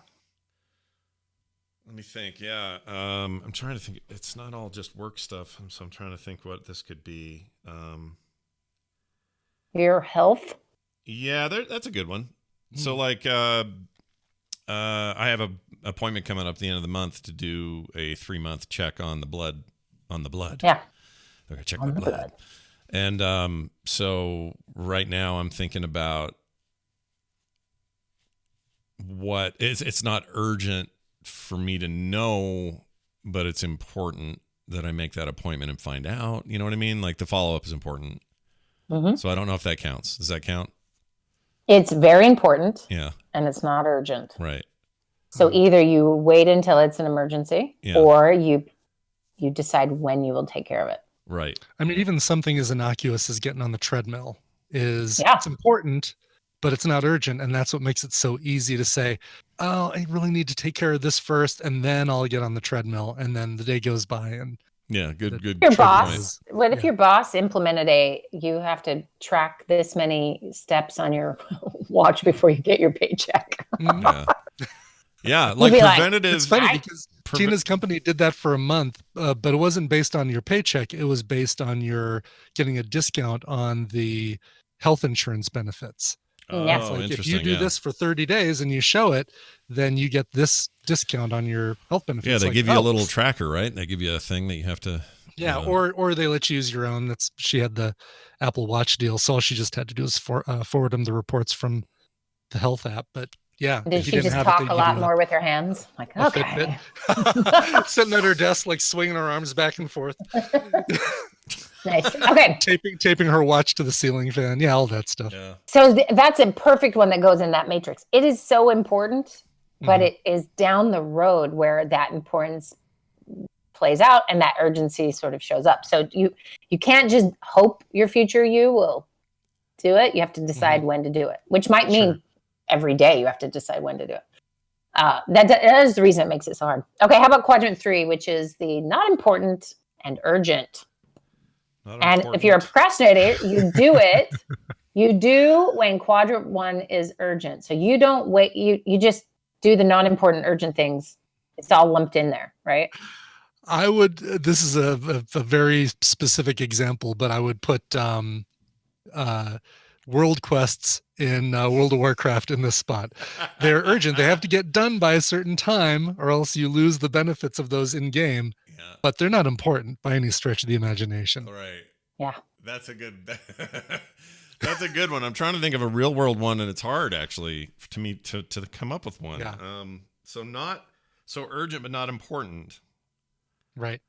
Speaker 1: Let me think. Yeah. I'm trying to think. It's not all just work stuff. So I'm trying to think what this could be.
Speaker 11: Your health?
Speaker 1: Yeah, that's a good one. So like, I have a appointment coming up at the end of the month to do a 3-month check on the blood.
Speaker 11: Yeah.
Speaker 1: They're gonna check my blood. And so right now I'm thinking about what it's not urgent for me to know, but it's important that I make that appointment and find out. You know what I mean? Like the follow-up is important.
Speaker 11: Mm-hmm.
Speaker 1: So I don't know if that counts. Does that count?
Speaker 11: It's very important.
Speaker 1: Yeah.
Speaker 11: And it's not urgent.
Speaker 1: Right.
Speaker 11: So either you wait until it's an emergency,
Speaker 1: Yeah.
Speaker 11: or you decide when you will take care of it.
Speaker 1: Right.
Speaker 5: I mean, even something as innocuous as getting on the treadmill is
Speaker 11: Yeah.
Speaker 5: it's important, but it's not urgent. And that's what makes it so easy to say, oh, I really need to take care of this first, and then I'll get on the treadmill. And then the day goes by and
Speaker 1: Yeah. Good.
Speaker 11: Your
Speaker 1: trigger
Speaker 11: boss,
Speaker 1: point.
Speaker 11: what if your boss implemented you have to track this many steps on your watch before you get your paycheck?
Speaker 1: Yeah. Yeah. Like
Speaker 11: be like,
Speaker 1: preventative.
Speaker 5: it's funny because Tina's company did that for a month, but it wasn't based on your paycheck. It was based on your getting a discount on the health insurance benefits.
Speaker 1: Oh,
Speaker 11: Yeah.
Speaker 5: It's like, if
Speaker 1: interesting.
Speaker 5: you do
Speaker 1: yeah.
Speaker 5: this for 30 days and you show it, then you get this discount on your health benefits.
Speaker 1: Yeah, they
Speaker 5: Like,
Speaker 1: give you a
Speaker 5: oh,
Speaker 1: little tracker, right? They give you a thing that you have to.
Speaker 5: Yeah, or they let you use your own. She had the Apple Watch deal, so all she just had to do is forward them the reports from the health app. But yeah,
Speaker 11: Did
Speaker 5: if you
Speaker 11: she
Speaker 5: didn't
Speaker 11: just
Speaker 5: have
Speaker 11: talk
Speaker 5: it,
Speaker 11: a
Speaker 5: they'd
Speaker 11: lot
Speaker 5: give you
Speaker 11: more with her hands? Like,
Speaker 5: a
Speaker 11: okay.
Speaker 5: Fitbit. Sitting at her desk, like swinging her arms back and forth,
Speaker 11: Nice. Okay.
Speaker 5: taping her watch to the ceiling fan. Yeah, all that stuff.
Speaker 1: Yeah.
Speaker 11: So that's a perfect one that goes in that matrix. It is so important, but it is down the road where that importance plays out and that urgency sort of shows up. So you can't just hope your future you will do it. You have to decide when to do it, which might mean every day you have to decide when to do it. That is the reason it makes it so hard. Okay, how about quadrant 3, which is the not important and urgent. And if you're a procrastinator, you do it. You do when quadrant 1 is urgent. So you don't wait. You just do the non-important urgent things. It's all lumped in there, right?
Speaker 5: I would. This is a very specific example, but I would put world quests in World of Warcraft in this spot. They're urgent. They have to get done by a certain time, or else you lose the benefits of those in game.
Speaker 1: Yeah.
Speaker 5: But they're not important by any stretch of the imagination.
Speaker 1: Right.
Speaker 11: Yeah.
Speaker 1: That's a good. That's a good one. I'm trying to think of a real world one, and it's hard actually to me to come up with one.
Speaker 5: Yeah.
Speaker 1: So not so urgent, but not important.
Speaker 5: Right.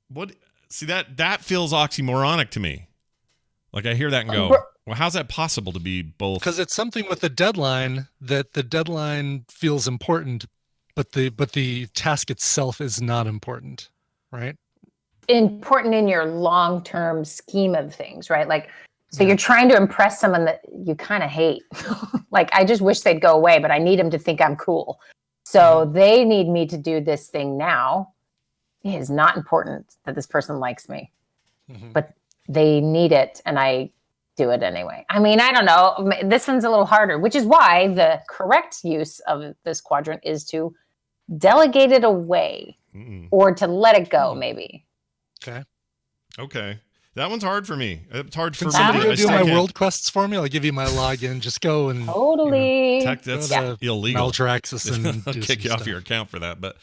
Speaker 1: What? See that feels oxymoronic to me. Like I hear that and go, well, how's that possible to be both?
Speaker 5: Because it's something with a deadline that the deadline feels important, but the task itself is not important, right?
Speaker 11: Important in your long-term scheme of things, right? Like, so you're trying to impress someone that you kind of hate. Like, I just wish they'd go away, but I need them to think I'm cool. So they need me to do this thing now. It is not important that this person likes me, but they need it, and I do it anyway. I mean, I don't know. This one's a little harder, which is why the correct use of this quadrant is to delegate it away or to let it go, maybe.
Speaker 1: Okay. That one's hard for me. It's hard for
Speaker 5: Can
Speaker 1: me.
Speaker 5: somebody
Speaker 1: I
Speaker 5: do
Speaker 1: still
Speaker 5: my
Speaker 1: can't-
Speaker 5: world quests for me? I'll give you my login. Just go and
Speaker 11: Totally.
Speaker 1: Tech, that's
Speaker 5: go to
Speaker 1: illegal.
Speaker 5: Maltraxxus and
Speaker 1: They'll
Speaker 5: do
Speaker 1: kick
Speaker 5: some
Speaker 1: you off
Speaker 5: stuff.
Speaker 1: your account for that. But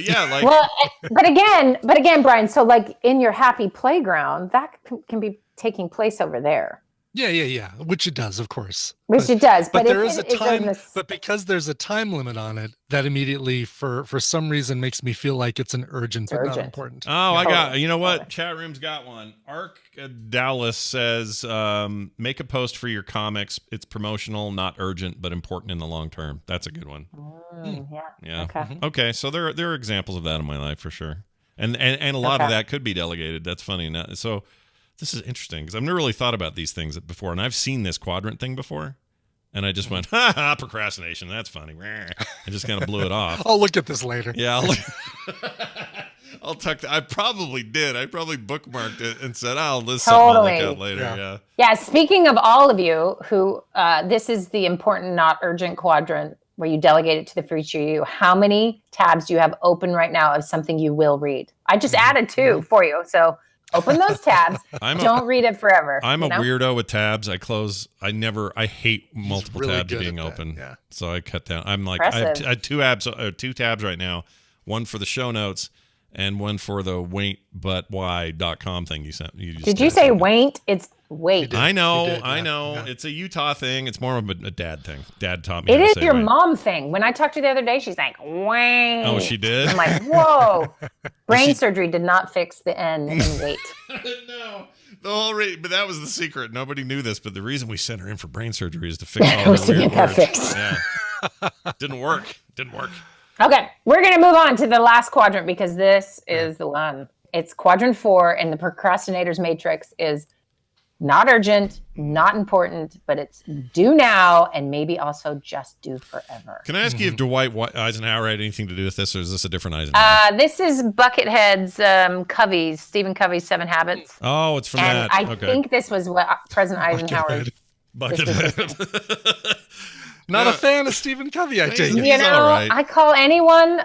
Speaker 1: yeah, like
Speaker 11: Well, but again, Brian, so like in your happy playground, that can be taking place over there.
Speaker 5: Yeah. Which it does, of course.
Speaker 11: It does.
Speaker 5: But
Speaker 11: if
Speaker 5: there is a
Speaker 11: it
Speaker 5: time.
Speaker 11: in this-
Speaker 5: But because there's a time limit on it, that immediately, for some reason, makes me feel like it's an urgent, but not important.
Speaker 1: Oh, I got. You know what? Chat room's got one. Ark Dallas says, "Make a post for your comics. It's promotional, not urgent, but important in the long term." That's a good one. Yeah.
Speaker 11: Okay.
Speaker 1: Okay. So there are examples of that in my life for sure, and a lot of that could be delegated. That's funny. So this is interesting because I've never really thought about these things before, and I've seen this quadrant thing before, and I just went, "Ha, procrastination. That's funny." And just kind of blew it off.
Speaker 5: I'll look at this later.
Speaker 1: Yeah. I'll tuck. I probably did. I probably bookmarked it and said, "Oh, this something I'll look at later."
Speaker 11: Yeah. Speaking of all of you who, this is the important, not urgent quadrant where you delegate it to the future you. How many tabs do you have open right now of something you will read? I just added 2 for you. So open those tabs. Don't read it forever.
Speaker 1: I'm a weirdo with tabs. I hate multiple
Speaker 5: really
Speaker 1: tabs
Speaker 5: good
Speaker 1: being
Speaker 5: at that,
Speaker 1: open.
Speaker 5: yeah.
Speaker 1: So I cut down. I'm like, I have two tabs right now. One for the show notes and one for the waintbutwhy.com thing you sent.
Speaker 11: Did you say waint? It's wait.
Speaker 1: I know.
Speaker 5: Yeah.
Speaker 1: It's a Utah thing. It's more of a dad thing. Dad taught me.
Speaker 11: It
Speaker 1: how to
Speaker 11: is
Speaker 1: say
Speaker 11: your
Speaker 1: waint.
Speaker 11: mom thing. When I talked to her the other day, she's like, "Wait."
Speaker 1: Oh, she did?
Speaker 11: I'm like, whoa. Brain surgery did not fix the N in wait.
Speaker 1: No. The whole but that was the secret. Nobody knew this, but the reason we sent her in for brain surgery is to fix all
Speaker 11: Was
Speaker 1: her
Speaker 11: to
Speaker 1: weird
Speaker 11: get that
Speaker 1: words.
Speaker 11: fixed.
Speaker 1: Yeah. Didn't work.
Speaker 11: Okay, we're going to move on to the last quadrant because this is the one. It's quadrant 4, and the procrastinator's matrix is not urgent, not important, but it's do now and maybe also just do forever.
Speaker 1: Can I ask you if Dwight Eisenhower had anything to do with this, or is this a different Eisenhower?
Speaker 11: This is Buckethead's Covey's, Stephen Covey's 7 Habits.
Speaker 1: Oh, it's from
Speaker 11: And
Speaker 1: that.
Speaker 11: I
Speaker 1: Okay.
Speaker 11: think this was what President Eisenhower.
Speaker 1: Buckethead.
Speaker 5: Not a fan of Stephen Covey, I take it.
Speaker 11: You know, I call anyone.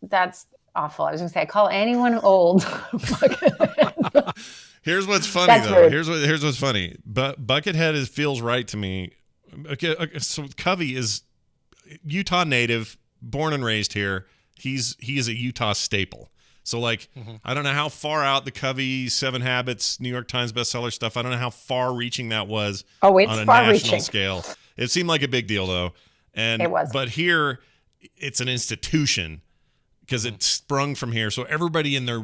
Speaker 11: That's awful. I was going to say I call anyone old.
Speaker 1: Here's what's funny
Speaker 11: That's
Speaker 1: though.
Speaker 11: rude.
Speaker 1: Here's what's funny. But Buckethead feels right to me. Okay, so Covey is Utah native, born and raised here. He is a Utah staple. So like, I don't know how far out the Covey 7 Habits, New York Times bestseller stuff. I don't know how far reaching that was
Speaker 11: Oh, it's
Speaker 1: on a
Speaker 11: far
Speaker 1: national
Speaker 11: reaching.
Speaker 1: scale. It seemed like a big deal though, and
Speaker 11: It was.
Speaker 1: But here, it's an institution because it sprung from here. So everybody and their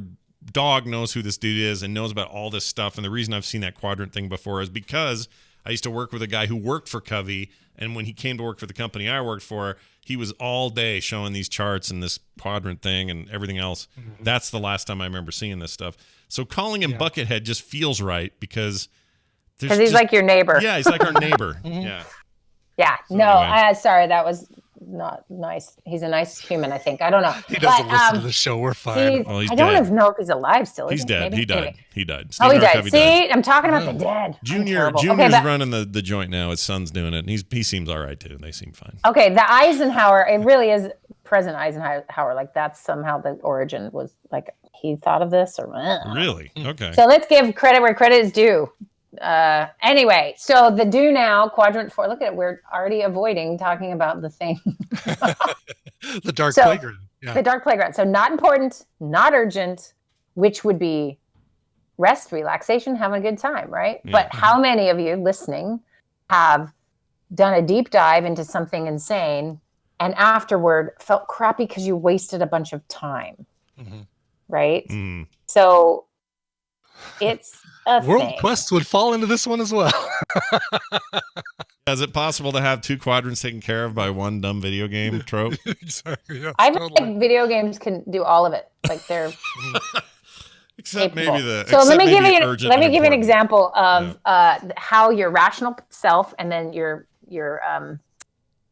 Speaker 1: dog knows who this dude is and knows about all this stuff. And the reason I've seen that quadrant thing before is because I used to work with a guy who worked for Covey, and when he came to work for the company I worked for, he was all day showing these charts and this quadrant thing and everything else. That's the last time I remember seeing this stuff. So calling him Buckethead just feels right because
Speaker 11: Because he's like your neighbor.
Speaker 1: Yeah, he's like our neighbor. Yeah.
Speaker 11: Yeah.
Speaker 1: So
Speaker 11: No,
Speaker 1: anyway.
Speaker 11: sorry, that was not nice. He's a nice human, I think. I don't know.
Speaker 5: He doesn't
Speaker 11: But,
Speaker 5: listen to the show. We're fine.
Speaker 1: Well, he's
Speaker 11: I don't
Speaker 1: dead.
Speaker 11: even know if he's alive still.
Speaker 1: He's
Speaker 11: isn't
Speaker 1: dead.
Speaker 11: Maybe?
Speaker 1: He died.
Speaker 11: Anyway.
Speaker 1: He died.
Speaker 11: Oh, he
Speaker 1: Stephen R.
Speaker 11: died.
Speaker 1: Covey
Speaker 11: See, I'm talking about the dead. I'm
Speaker 1: Junior,
Speaker 11: terrible.
Speaker 1: Junior's
Speaker 11: Okay, but-
Speaker 1: running the joint now. His son's doing it, and he seems all right too. They seem fine.
Speaker 11: Okay, the Eisenhower, it really is President Eisenhower. Like that's somehow the origin was like he thought of this or
Speaker 1: Really? Okay.
Speaker 11: So let's give credit where credit is due. Anyway, so the do now quadrant 4. Look at it. We're already avoiding talking about the thing.
Speaker 5: The dark
Speaker 11: So,
Speaker 5: playground. Yeah.
Speaker 11: The dark playground. So not important, not urgent, which would be rest, relaxation, having a good time, right?
Speaker 1: Yeah.
Speaker 11: But how many of you listening have done a deep dive into something insane and afterward felt crappy because you wasted a bunch of time, right?
Speaker 1: Mm.
Speaker 11: So it's a
Speaker 5: World
Speaker 11: thing.
Speaker 5: Quest would fall into this one as well.
Speaker 1: Is it possible to have 2 quadrants taken care of by one dumb video game trope?
Speaker 5: Exactly. Yeah,
Speaker 11: I feel like video games can do all of it. Like they're
Speaker 1: Except
Speaker 11: capable.
Speaker 1: maybe the.
Speaker 11: So let me give you
Speaker 1: urgent
Speaker 11: let me
Speaker 1: and
Speaker 11: give you an
Speaker 1: important.
Speaker 11: example of how your rational self and then your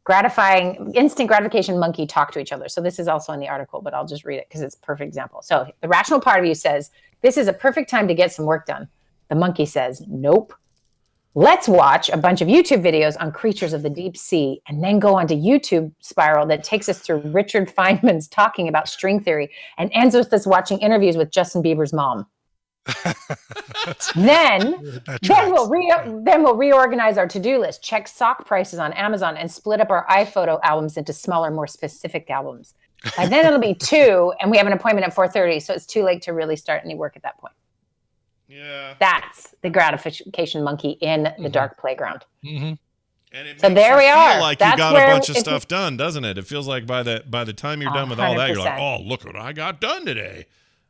Speaker 11: gratifying instant gratification monkey talk to each other. So this is also in the article, but I'll just read it because it's a perfect example. So the rational part of you says, this is a perfect time to get some work done. The monkey says, nope. Let's watch a bunch of YouTube videos on creatures of the deep sea and then go on to YouTube spiral that takes us through Richard Feynman's talking about string theory and ends with us watching interviews with Justin Bieber's mom. Then we'll reorganize our to-do list, check sock prices on Amazon, and split up our iPhoto albums into smaller, more specific albums. By then it'll be 2, and we have an appointment at 4:30, so it's too late to really start any work at that point.
Speaker 1: Yeah.
Speaker 11: That's the gratification monkey in the dark playground.
Speaker 1: And it
Speaker 11: So
Speaker 1: makes
Speaker 11: there
Speaker 1: you
Speaker 11: we
Speaker 1: feel
Speaker 11: are.
Speaker 1: like
Speaker 11: That's
Speaker 1: you got
Speaker 11: where
Speaker 1: a bunch of
Speaker 11: if
Speaker 1: stuff done, doesn't it? It feels like by the time you're done with all that, you're like,
Speaker 11: 100%.
Speaker 1: oh, look what I got done today.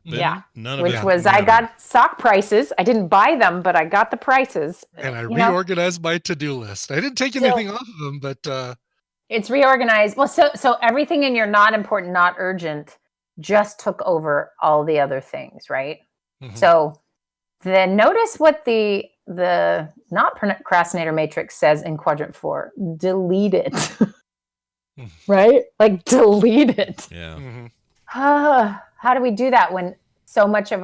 Speaker 1: But
Speaker 11: Yeah.
Speaker 1: none of
Speaker 11: Which
Speaker 1: it
Speaker 11: was I
Speaker 1: mattered.
Speaker 11: got sock prices. I didn't buy them, but I got the prices.
Speaker 5: And I
Speaker 11: You know?
Speaker 5: reorganized my to-do list. I didn't take
Speaker 11: So-
Speaker 5: anything off of them, but
Speaker 11: It's reorganized. Well, so everything in your not important, not urgent just took over all the other things, right? So then notice what the not procrastinator matrix says in quadrant 4. Delete it. Right? Like delete it.
Speaker 1: Yeah.
Speaker 11: How do we do that when so much of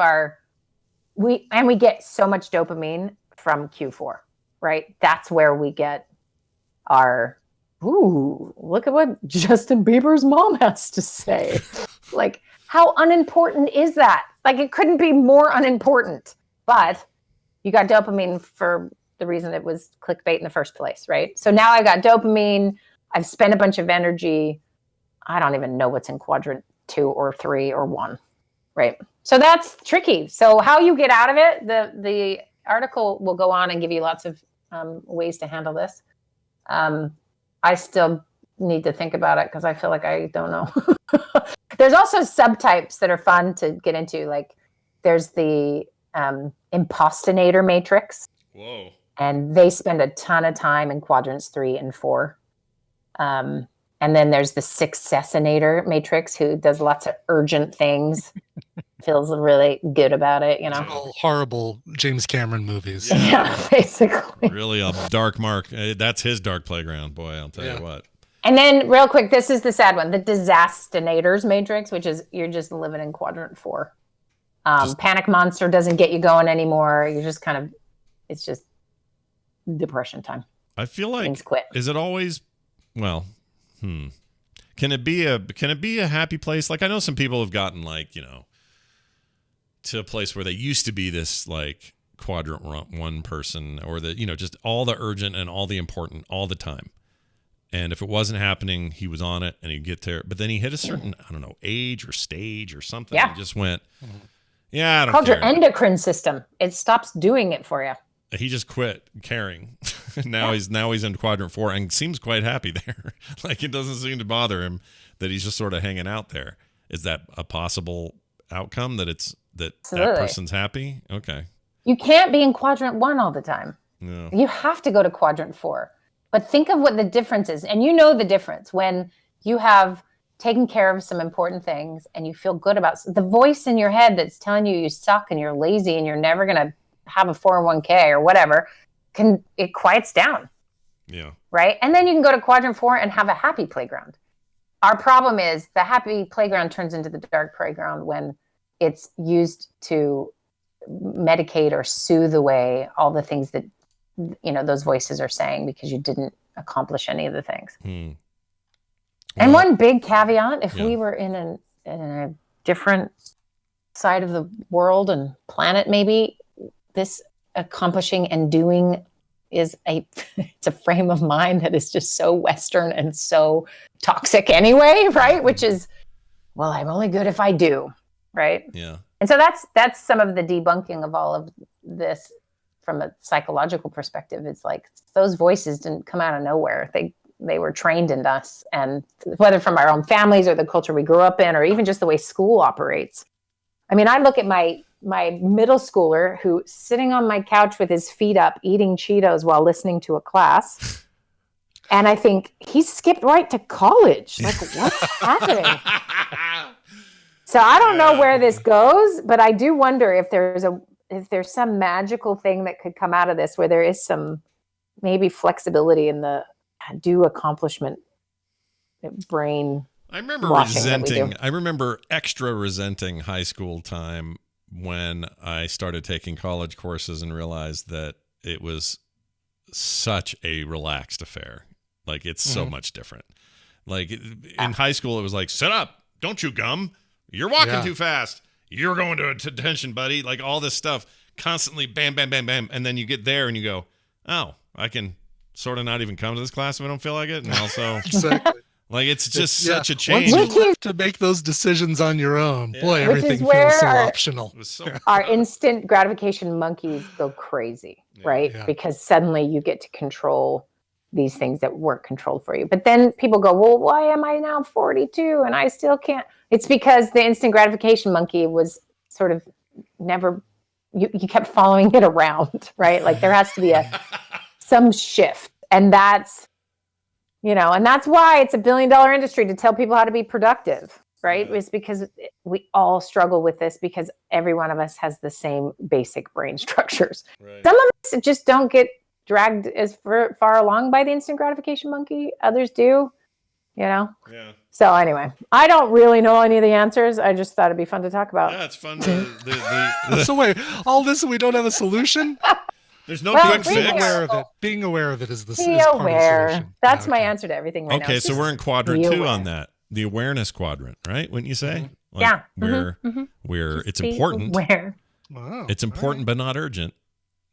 Speaker 11: we get so much dopamine from Q4, right? That's where we get our look at what Justin Bieber's mom has to say. Like, how unimportant is that? Like, it couldn't be more unimportant, but you got dopamine for the reason it was clickbait in the first place, right? So now I got dopamine. I've spent a bunch of energy. I don't even know what's in quadrant 2 or 3 or 1, right? So that's tricky. So how you get out of it, the article will go on and give you lots of ways to handle this. I still need to think about it because I feel like I don't know. There's also subtypes that are fun to get into. Like there's the impostinator matrix.
Speaker 1: Whoa.
Speaker 11: And they spend a ton of time in quadrants 3 and 4. And then there's the successinator matrix who does lots of urgent things, feels really good about it, you know?
Speaker 5: all horrible James Cameron movies.
Speaker 11: Yeah, basically.
Speaker 1: Really a dark mark. That's his dark playground, boy. I'll tell you what.
Speaker 11: And then real quick, this is the sad one, the disastinators matrix, which is you're just living in quadrant 4. Panic monster doesn't get you going anymore. You're just kind of, it's just depression time.
Speaker 1: I feel like
Speaker 11: Things quit.
Speaker 1: Is it always Can it be a happy place? Like I know some people have gotten like, to a place where they used to be this like quadrant one person, or the, just all the urgent and all the important all the time. And if it wasn't happening, he was on it and he'd get there. But then he hit a certain, I don't know, age or stage or something.
Speaker 11: Yeah.
Speaker 1: And just went, yeah, I don't
Speaker 11: Called
Speaker 1: care.
Speaker 11: your endocrine system. It stops doing it for you.
Speaker 1: He just quit caring. now he's in quadrant 4 and seems quite happy there. Like, it doesn't seem to bother him that he's just sort of hanging out there. Is that a possible outcome, that that person's happy? Okay.
Speaker 11: You can't be in quadrant 1 all the time.
Speaker 1: No.
Speaker 11: You have to go to quadrant 4. But think of what the difference is. And you know the difference when you have taken care of some important things and you feel good about the voice in your head that's telling you suck and you're lazy and you're never going to have a 401k or whatever, it quiets down.
Speaker 1: Yeah.
Speaker 11: Right? And then you can go to quadrant 4 and have a happy playground. Our problem is the happy playground turns into the dark playground when it's used to medicate or soothe away all the things that those voices are saying because you didn't accomplish any of the things.
Speaker 1: Well,
Speaker 11: and one big caveat, if we were in a different side of the world and planet, maybe this accomplishing and doing is it's a frame of mind that is just so Western and so toxic anyway, right? Which is, well, I'm only good if I do, right?
Speaker 1: Yeah.
Speaker 11: And so that's some of the debunking of all of this from a psychological perspective. It's like those voices didn't come out of nowhere. They were trained in us, and whether from our own families or the culture we grew up in, or even just the way school operates. I mean, I look at my middle schooler who sitting on my couch with his feet up, eating Cheetos while listening to a class. And I think he skipped right to college. Like, what's happening? So I don't know where this goes, but I do wonder if there's some magical thing that could come out of this, where there is some maybe flexibility in the due accomplishment brain.
Speaker 1: I remember extra resenting high school time when I started taking college courses and realized that it was such a relaxed affair. Like, it's so much different. Like, in high school, it was like, sit up, don't chew gum, you're walking too fast, you're going to detention, buddy. Like, all this stuff constantly, bam, bam, bam, bam. And then you get there and you go, oh, I can sort of not even come to this class if I don't feel like it. And also,
Speaker 5: exactly.
Speaker 1: Like, it's just such a change.
Speaker 5: Once you have to make those decisions on your own, boy, everything feels so optional.
Speaker 11: Our instant gratification monkeys go crazy, right?
Speaker 5: Yeah.
Speaker 11: Because suddenly you get to control these things that weren't controlled for you. But then people go, well, why am I now 42 and I still can't? It's because the instant gratification monkey was sort of never, you kept following it around, right? Like, there has to be some shift. And that's, and that's why it's $1 billion industry to tell people how to be productive, right? It's because we all struggle with this because every one of us has the same basic brain structures. Right. Some of us just don't get dragged as far along by the instant gratification monkey. Others do, Yeah. So anyway, I don't really know any of the answers. I just thought it'd be fun to talk about.
Speaker 1: Yeah, it's fun.
Speaker 5: So wait, all this and we don't have a solution?
Speaker 1: There's no quick fix.
Speaker 5: Being aware of it is the
Speaker 11: Be aware. That's my answer to everything right now.
Speaker 1: Okay, so we're in quadrant 2 on that. The awareness quadrant, right? Wouldn't you say? Like,
Speaker 11: yeah.
Speaker 1: Where it's important.
Speaker 5: Wow.
Speaker 1: It's important but not urgent.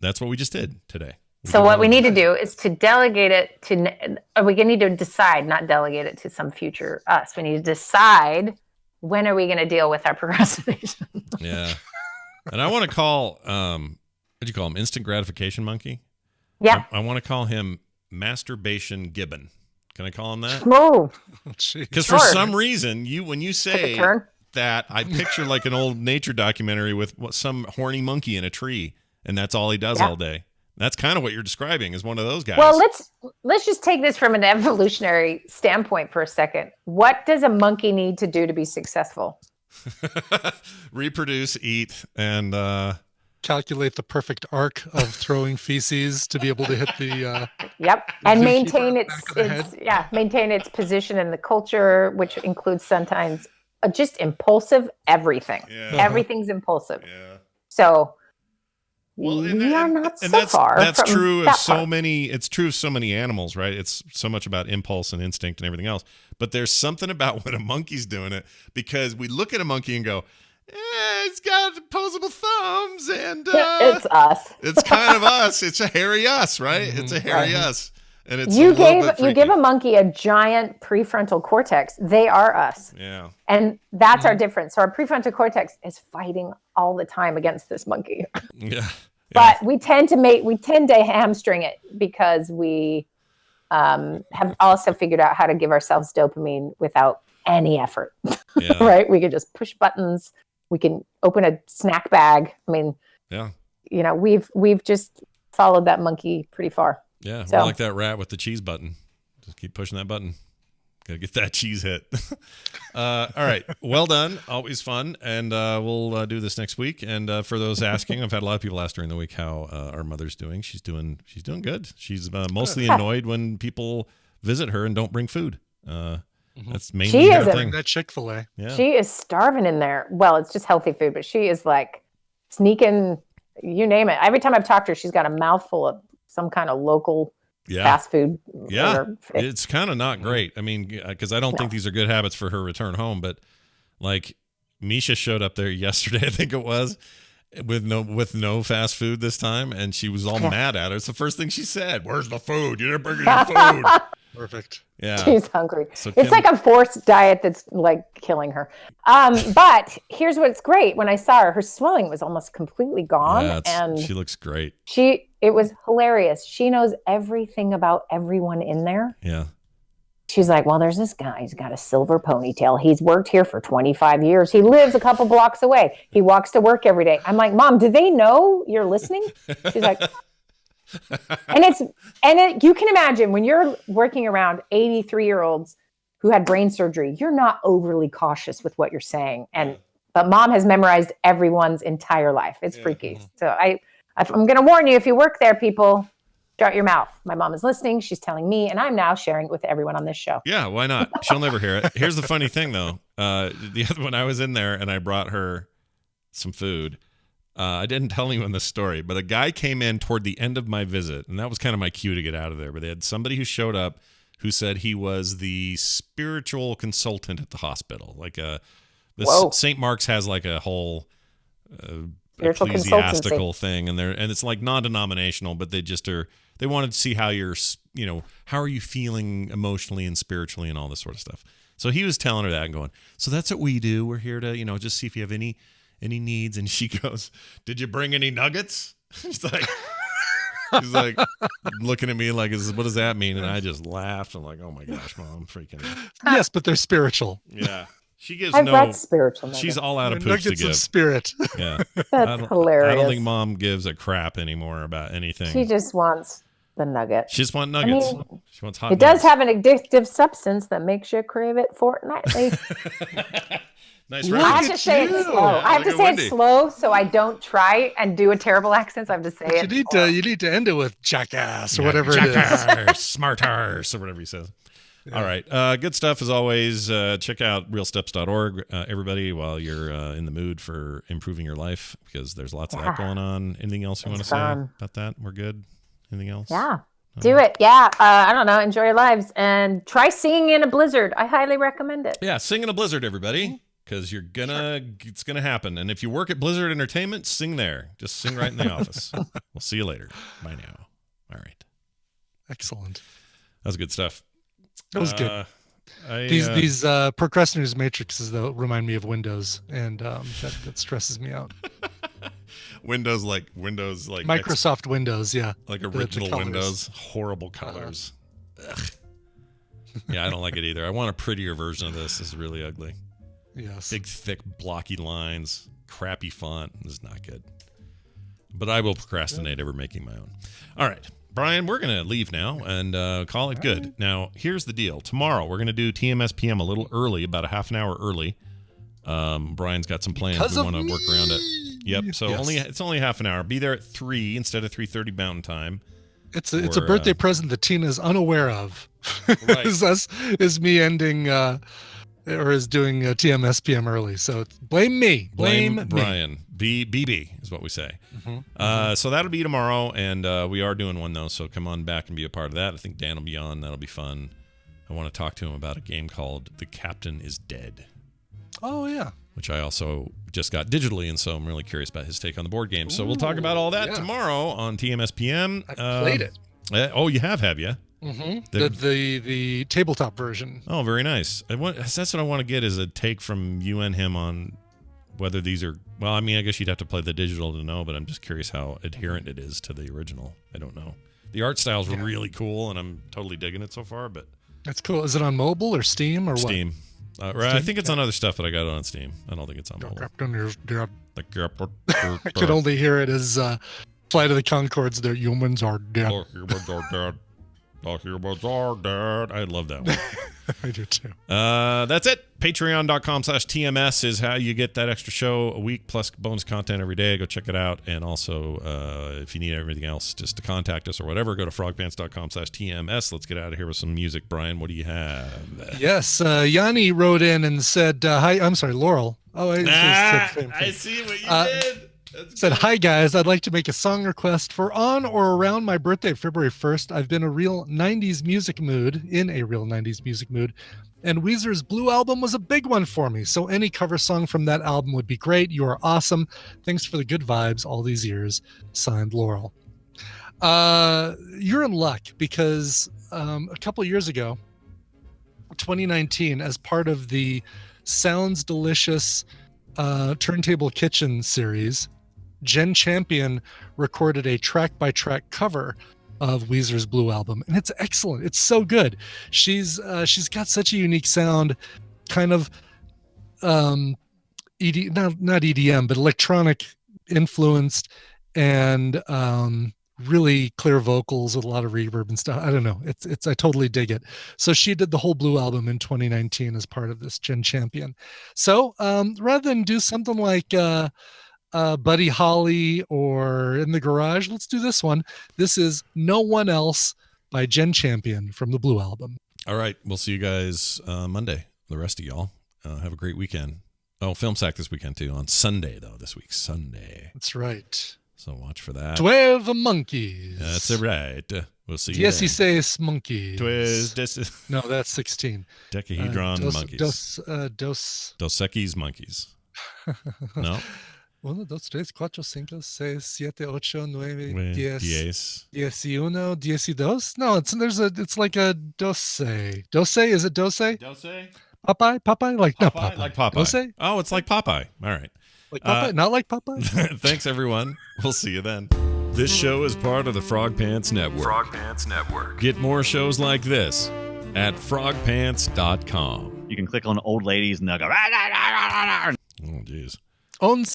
Speaker 1: That's what we just did today.
Speaker 11: So what we need to do is to delegate it to, we need to decide, not delegate it to some future us. We need to decide, when are we going to deal with our procrastination?
Speaker 1: Yeah. And I want to call, what do you call him? Instant gratification monkey?
Speaker 11: Yeah.
Speaker 1: I want to call him masturbation gibbon. Can I call him that?
Speaker 11: No.
Speaker 1: Because for some reason, when you say that, I picture like an old nature documentary with some horny monkey in a tree, and that's all he does all day. That's kind of what you're describing as one of those guys.
Speaker 11: Well, let's just take this from an evolutionary standpoint for a second. What does a monkey need to do to be successful?
Speaker 1: Reproduce, eat, and
Speaker 5: calculate the perfect arc of throwing feces to be able to hit the
Speaker 11: and maintain its position in the culture, which includes sometimes just impulsive everything. Yeah. Everything's impulsive. Yeah. So we are not so far.
Speaker 1: That's true of so many. It's true of so many animals, right? It's so much about impulse and instinct and everything else. But there's something about when a monkey's doing it, because we look at a monkey and go, It's got opposable thumbs, and
Speaker 11: it's us.
Speaker 1: It's kind of us. It's a hairy us, right? It's a hairy us, and it's
Speaker 11: you give a monkey a giant prefrontal cortex. They are us.
Speaker 1: Yeah,
Speaker 11: and that's our difference. So our prefrontal cortex is fighting all the time against this monkey.
Speaker 1: Yeah.
Speaker 11: But we tend to hamstring it because we have also figured out how to give ourselves dopamine without any effort.
Speaker 1: Yeah.
Speaker 11: Right? We can just push buttons. We can open a snack bag. I mean,
Speaker 1: yeah.
Speaker 11: We've just followed that monkey pretty far.
Speaker 1: Yeah,
Speaker 11: so.
Speaker 1: We're like that rat with the cheese button. Just keep pushing that button. Gotta get that cheese hit. All right. Well done. Always fun. And we'll do this next week. And for those asking, I've had a lot of people ask during the week how our mother's doing. She's doing good. She's mostly annoyed when people visit her and don't bring food. That's mainly her thing.
Speaker 5: That Chick-fil-A.
Speaker 1: Yeah.
Speaker 11: She is starving in there. Well, it's just healthy food, but she is like sneaking, you name it. Every time I've talked to her, she's got a mouthful of some kind of local fast food.
Speaker 1: Yeah, it's kind of not great. I mean, because I don't think these are good habits for her return home. But like Misha showed up there yesterday, I think it was, with no fast food this time, and she was all mad at her. It's the first thing she said. "Where's the food? You didn't bring any food."
Speaker 5: Perfect.
Speaker 1: Yeah,
Speaker 11: she's hungry.
Speaker 1: So
Speaker 11: it's like a forced diet that's like killing her. But here's what's great. When I saw her swelling was almost completely gone, and
Speaker 1: she looks great.
Speaker 11: It was hilarious. She knows everything about everyone in there.
Speaker 1: Yeah.
Speaker 11: She's like, well, there's this guy. He's got a silver ponytail. He's worked here for 25 years. He lives a couple blocks away. He walks to work every day. I'm like, Mom, do they know you're listening? She's like, you can imagine when you're working around 83-year-olds who had brain surgery, you're not overly cautious with what you're saying. But Mom has memorized everyone's entire life. It's freaky. So I'm going to warn you, if you work there, people, shut your mouth. My mom is listening. She's telling me, and I'm now sharing it with everyone on this show.
Speaker 1: Yeah, why not? She'll never hear it. Here's the funny thing, though. When I was in there and I brought her some food, I didn't tell anyone this story, but a guy came in toward the end of my visit, and that was kind of my cue to get out of there. But they had somebody who showed up who said he was the spiritual consultant at the hospital. Like St. Mark's has like a whole ecclesiastical thing, and it's like non-denominational, but they wanted to see how how are you feeling emotionally and spiritually and all this sort of stuff. So he was telling her that and going, so that's what we do. We're here to just see if you have any needs. And she goes, did you bring any nuggets? She's like looking at me like, what does that mean? And I just laughed. I'm like, oh my gosh, Mom, freaking
Speaker 5: yes, but they're spiritual.
Speaker 1: Yeah. She gives
Speaker 11: spiritual.
Speaker 1: She's all out of poops to give.
Speaker 5: Of spirit.
Speaker 1: Yeah,
Speaker 11: that's hilarious.
Speaker 1: I don't think Mom gives a crap anymore about anything.
Speaker 11: She just wants the nugget.
Speaker 1: She just wants nuggets. She wants hot.
Speaker 11: It does have an addictive substance that makes you crave it fortnightly.
Speaker 1: Nice.
Speaker 11: I have to say it slow. I have to say it slow so I don't try and do a terrible accent. I have to say it.
Speaker 5: You need to end it with jackass or whatever
Speaker 1: jackass,
Speaker 5: it is.
Speaker 1: Smart arse or whatever he says. Yeah. All right. Good stuff as always. Check out realsteps.org, everybody, while you're in the mood for improving your life, because there's lots of that going on. Anything else you want to say about that? We're good. Anything else?
Speaker 11: Yeah. Do it. Yeah. I don't know. Enjoy your lives and try singing in a blizzard. I highly recommend it.
Speaker 1: Yeah. Sing in a blizzard, everybody, because it's going to happen. And if you work at Blizzard Entertainment, sing there. Just sing right in the office. We'll see you later. Bye now. All right.
Speaker 5: Excellent.
Speaker 1: That was good stuff.
Speaker 5: That was good. These procrastinators matrices though remind me of Windows, and that stresses me out.
Speaker 1: Windows like
Speaker 5: Microsoft Windows, yeah,
Speaker 1: like original Windows, horrible colors. Yeah, I don't like it either. I want a prettier version of this. This is really ugly.
Speaker 5: Yes,
Speaker 1: big, thick, blocky lines, crappy font. This is not good. But I will procrastinate over making my own. All right. Brian, we're going to leave now and call it good. Now, here's the deal. Tomorrow, we're going to do TMS PM a little early, about a half an hour early. Brian's got some plans. We want to work around it. Yep. So it's only half an hour. Be there at 3 instead of 3:30 Mountain Time.
Speaker 5: It's a birthday present that Tina's unaware of. Right. is me ending or is doing TMS PM early. So blame me. Blame
Speaker 1: Brian. BB is what we say. Mm-hmm. So that'll be tomorrow, and we are doing one, though, so come on back and be a part of that. I think Dan will be on. That'll be fun. I want to talk to him about a game called The Captain is Dead.
Speaker 5: Oh, yeah.
Speaker 1: which I also just got digitally, and so I'm really curious about his take on the board game. So we'll talk about all that tomorrow on TMSPM.
Speaker 5: I played it.
Speaker 1: Oh, you have you?
Speaker 5: Mm-hmm. The tabletop version.
Speaker 1: Oh, very nice. That's what I want to get, is a take from you and him on whether these are, well, I mean, I guess you'd have to play the digital to know, but I'm just curious how adherent it is to the original. I don't know. The art styles were really cool, and I'm totally digging it so far, but...
Speaker 5: That's cool. Is it on mobile or Steam or what?
Speaker 1: Steam. I think it's on other stuff, but I got it on Steam. I don't think it's on mobile.
Speaker 5: Captain is dead.
Speaker 1: I
Speaker 5: could only hear it as Flight of the Conchords, their humans are dead.
Speaker 1: Oh, humans are dead. Oh, humans are dead. I love that one.
Speaker 5: I do too.
Speaker 1: That's it. Patreon.com/TMS is how you get that extra show a week plus bonus content every day. Go check it out. And also, if you need everything else just to contact us or whatever, go to frogpants.com/TMS. Let's get out of here with some music. Brian, what do you have?
Speaker 5: Yes. Yanni wrote in and said, hi. I'm sorry, Laurel. Oh,
Speaker 1: I see what you did.
Speaker 5: Said, hi guys, I'd like to make a song request for on or around my birthday, February 1st. I've been in a real 90s music mood, and Weezer's Blue Album was a big one for me. So any cover song from that album would be great. You are awesome. Thanks for the good vibes all these years. Signed, Laurel. You're in luck because a couple years ago, 2019, as part of the Sounds Delicious Turntable Kitchen series, Jen Champion recorded a track-by-track cover of Weezer's Blue Album, and it's excellent. It's so good. She's got such a unique sound, kind of not EDM, but electronic influenced, and really clear vocals with a lot of reverb and stuff. I don't know. It's I totally dig it. So she did the whole Blue Album in 2019 as part of this Jen Champion. So rather than do something like Buddy Holly or In the Garage, let's do this one. This is No One Else by Jen Champion from the Blue Album.
Speaker 1: All right. We'll see you guys Monday. The rest of y'all. Have a great weekend. Oh, Film Sack this weekend too. On Sunday, though. This week, Sunday.
Speaker 5: That's right.
Speaker 1: So watch for that.
Speaker 5: 12 monkeys.
Speaker 1: That's right. We'll see you then.
Speaker 5: 16 monkeys. No, that's 16.
Speaker 1: Decahedron monkeys.
Speaker 5: Dos
Speaker 1: Equis monkeys. No?
Speaker 5: 1, 2, 3, 4, 5, 6, 7, 8, 9, 10. 11, 12. No, it's like a dose. Dose? Is it dose?
Speaker 1: Dose?
Speaker 5: Popeye? Like
Speaker 1: Popeye?
Speaker 5: not Popeye.
Speaker 1: Like Popeye.
Speaker 5: Dose?
Speaker 1: Oh, it's like Popeye. All right.
Speaker 5: Like Popeye? Not like Popeye?
Speaker 1: Thanks, everyone. We'll see you then. This show is part of the Frog Pants Network.
Speaker 4: Frog Pants Network.
Speaker 1: Get more shows like this at frogpants.com.
Speaker 12: You can click on old ladies and they'll go.
Speaker 1: Oh, jeez.
Speaker 5: On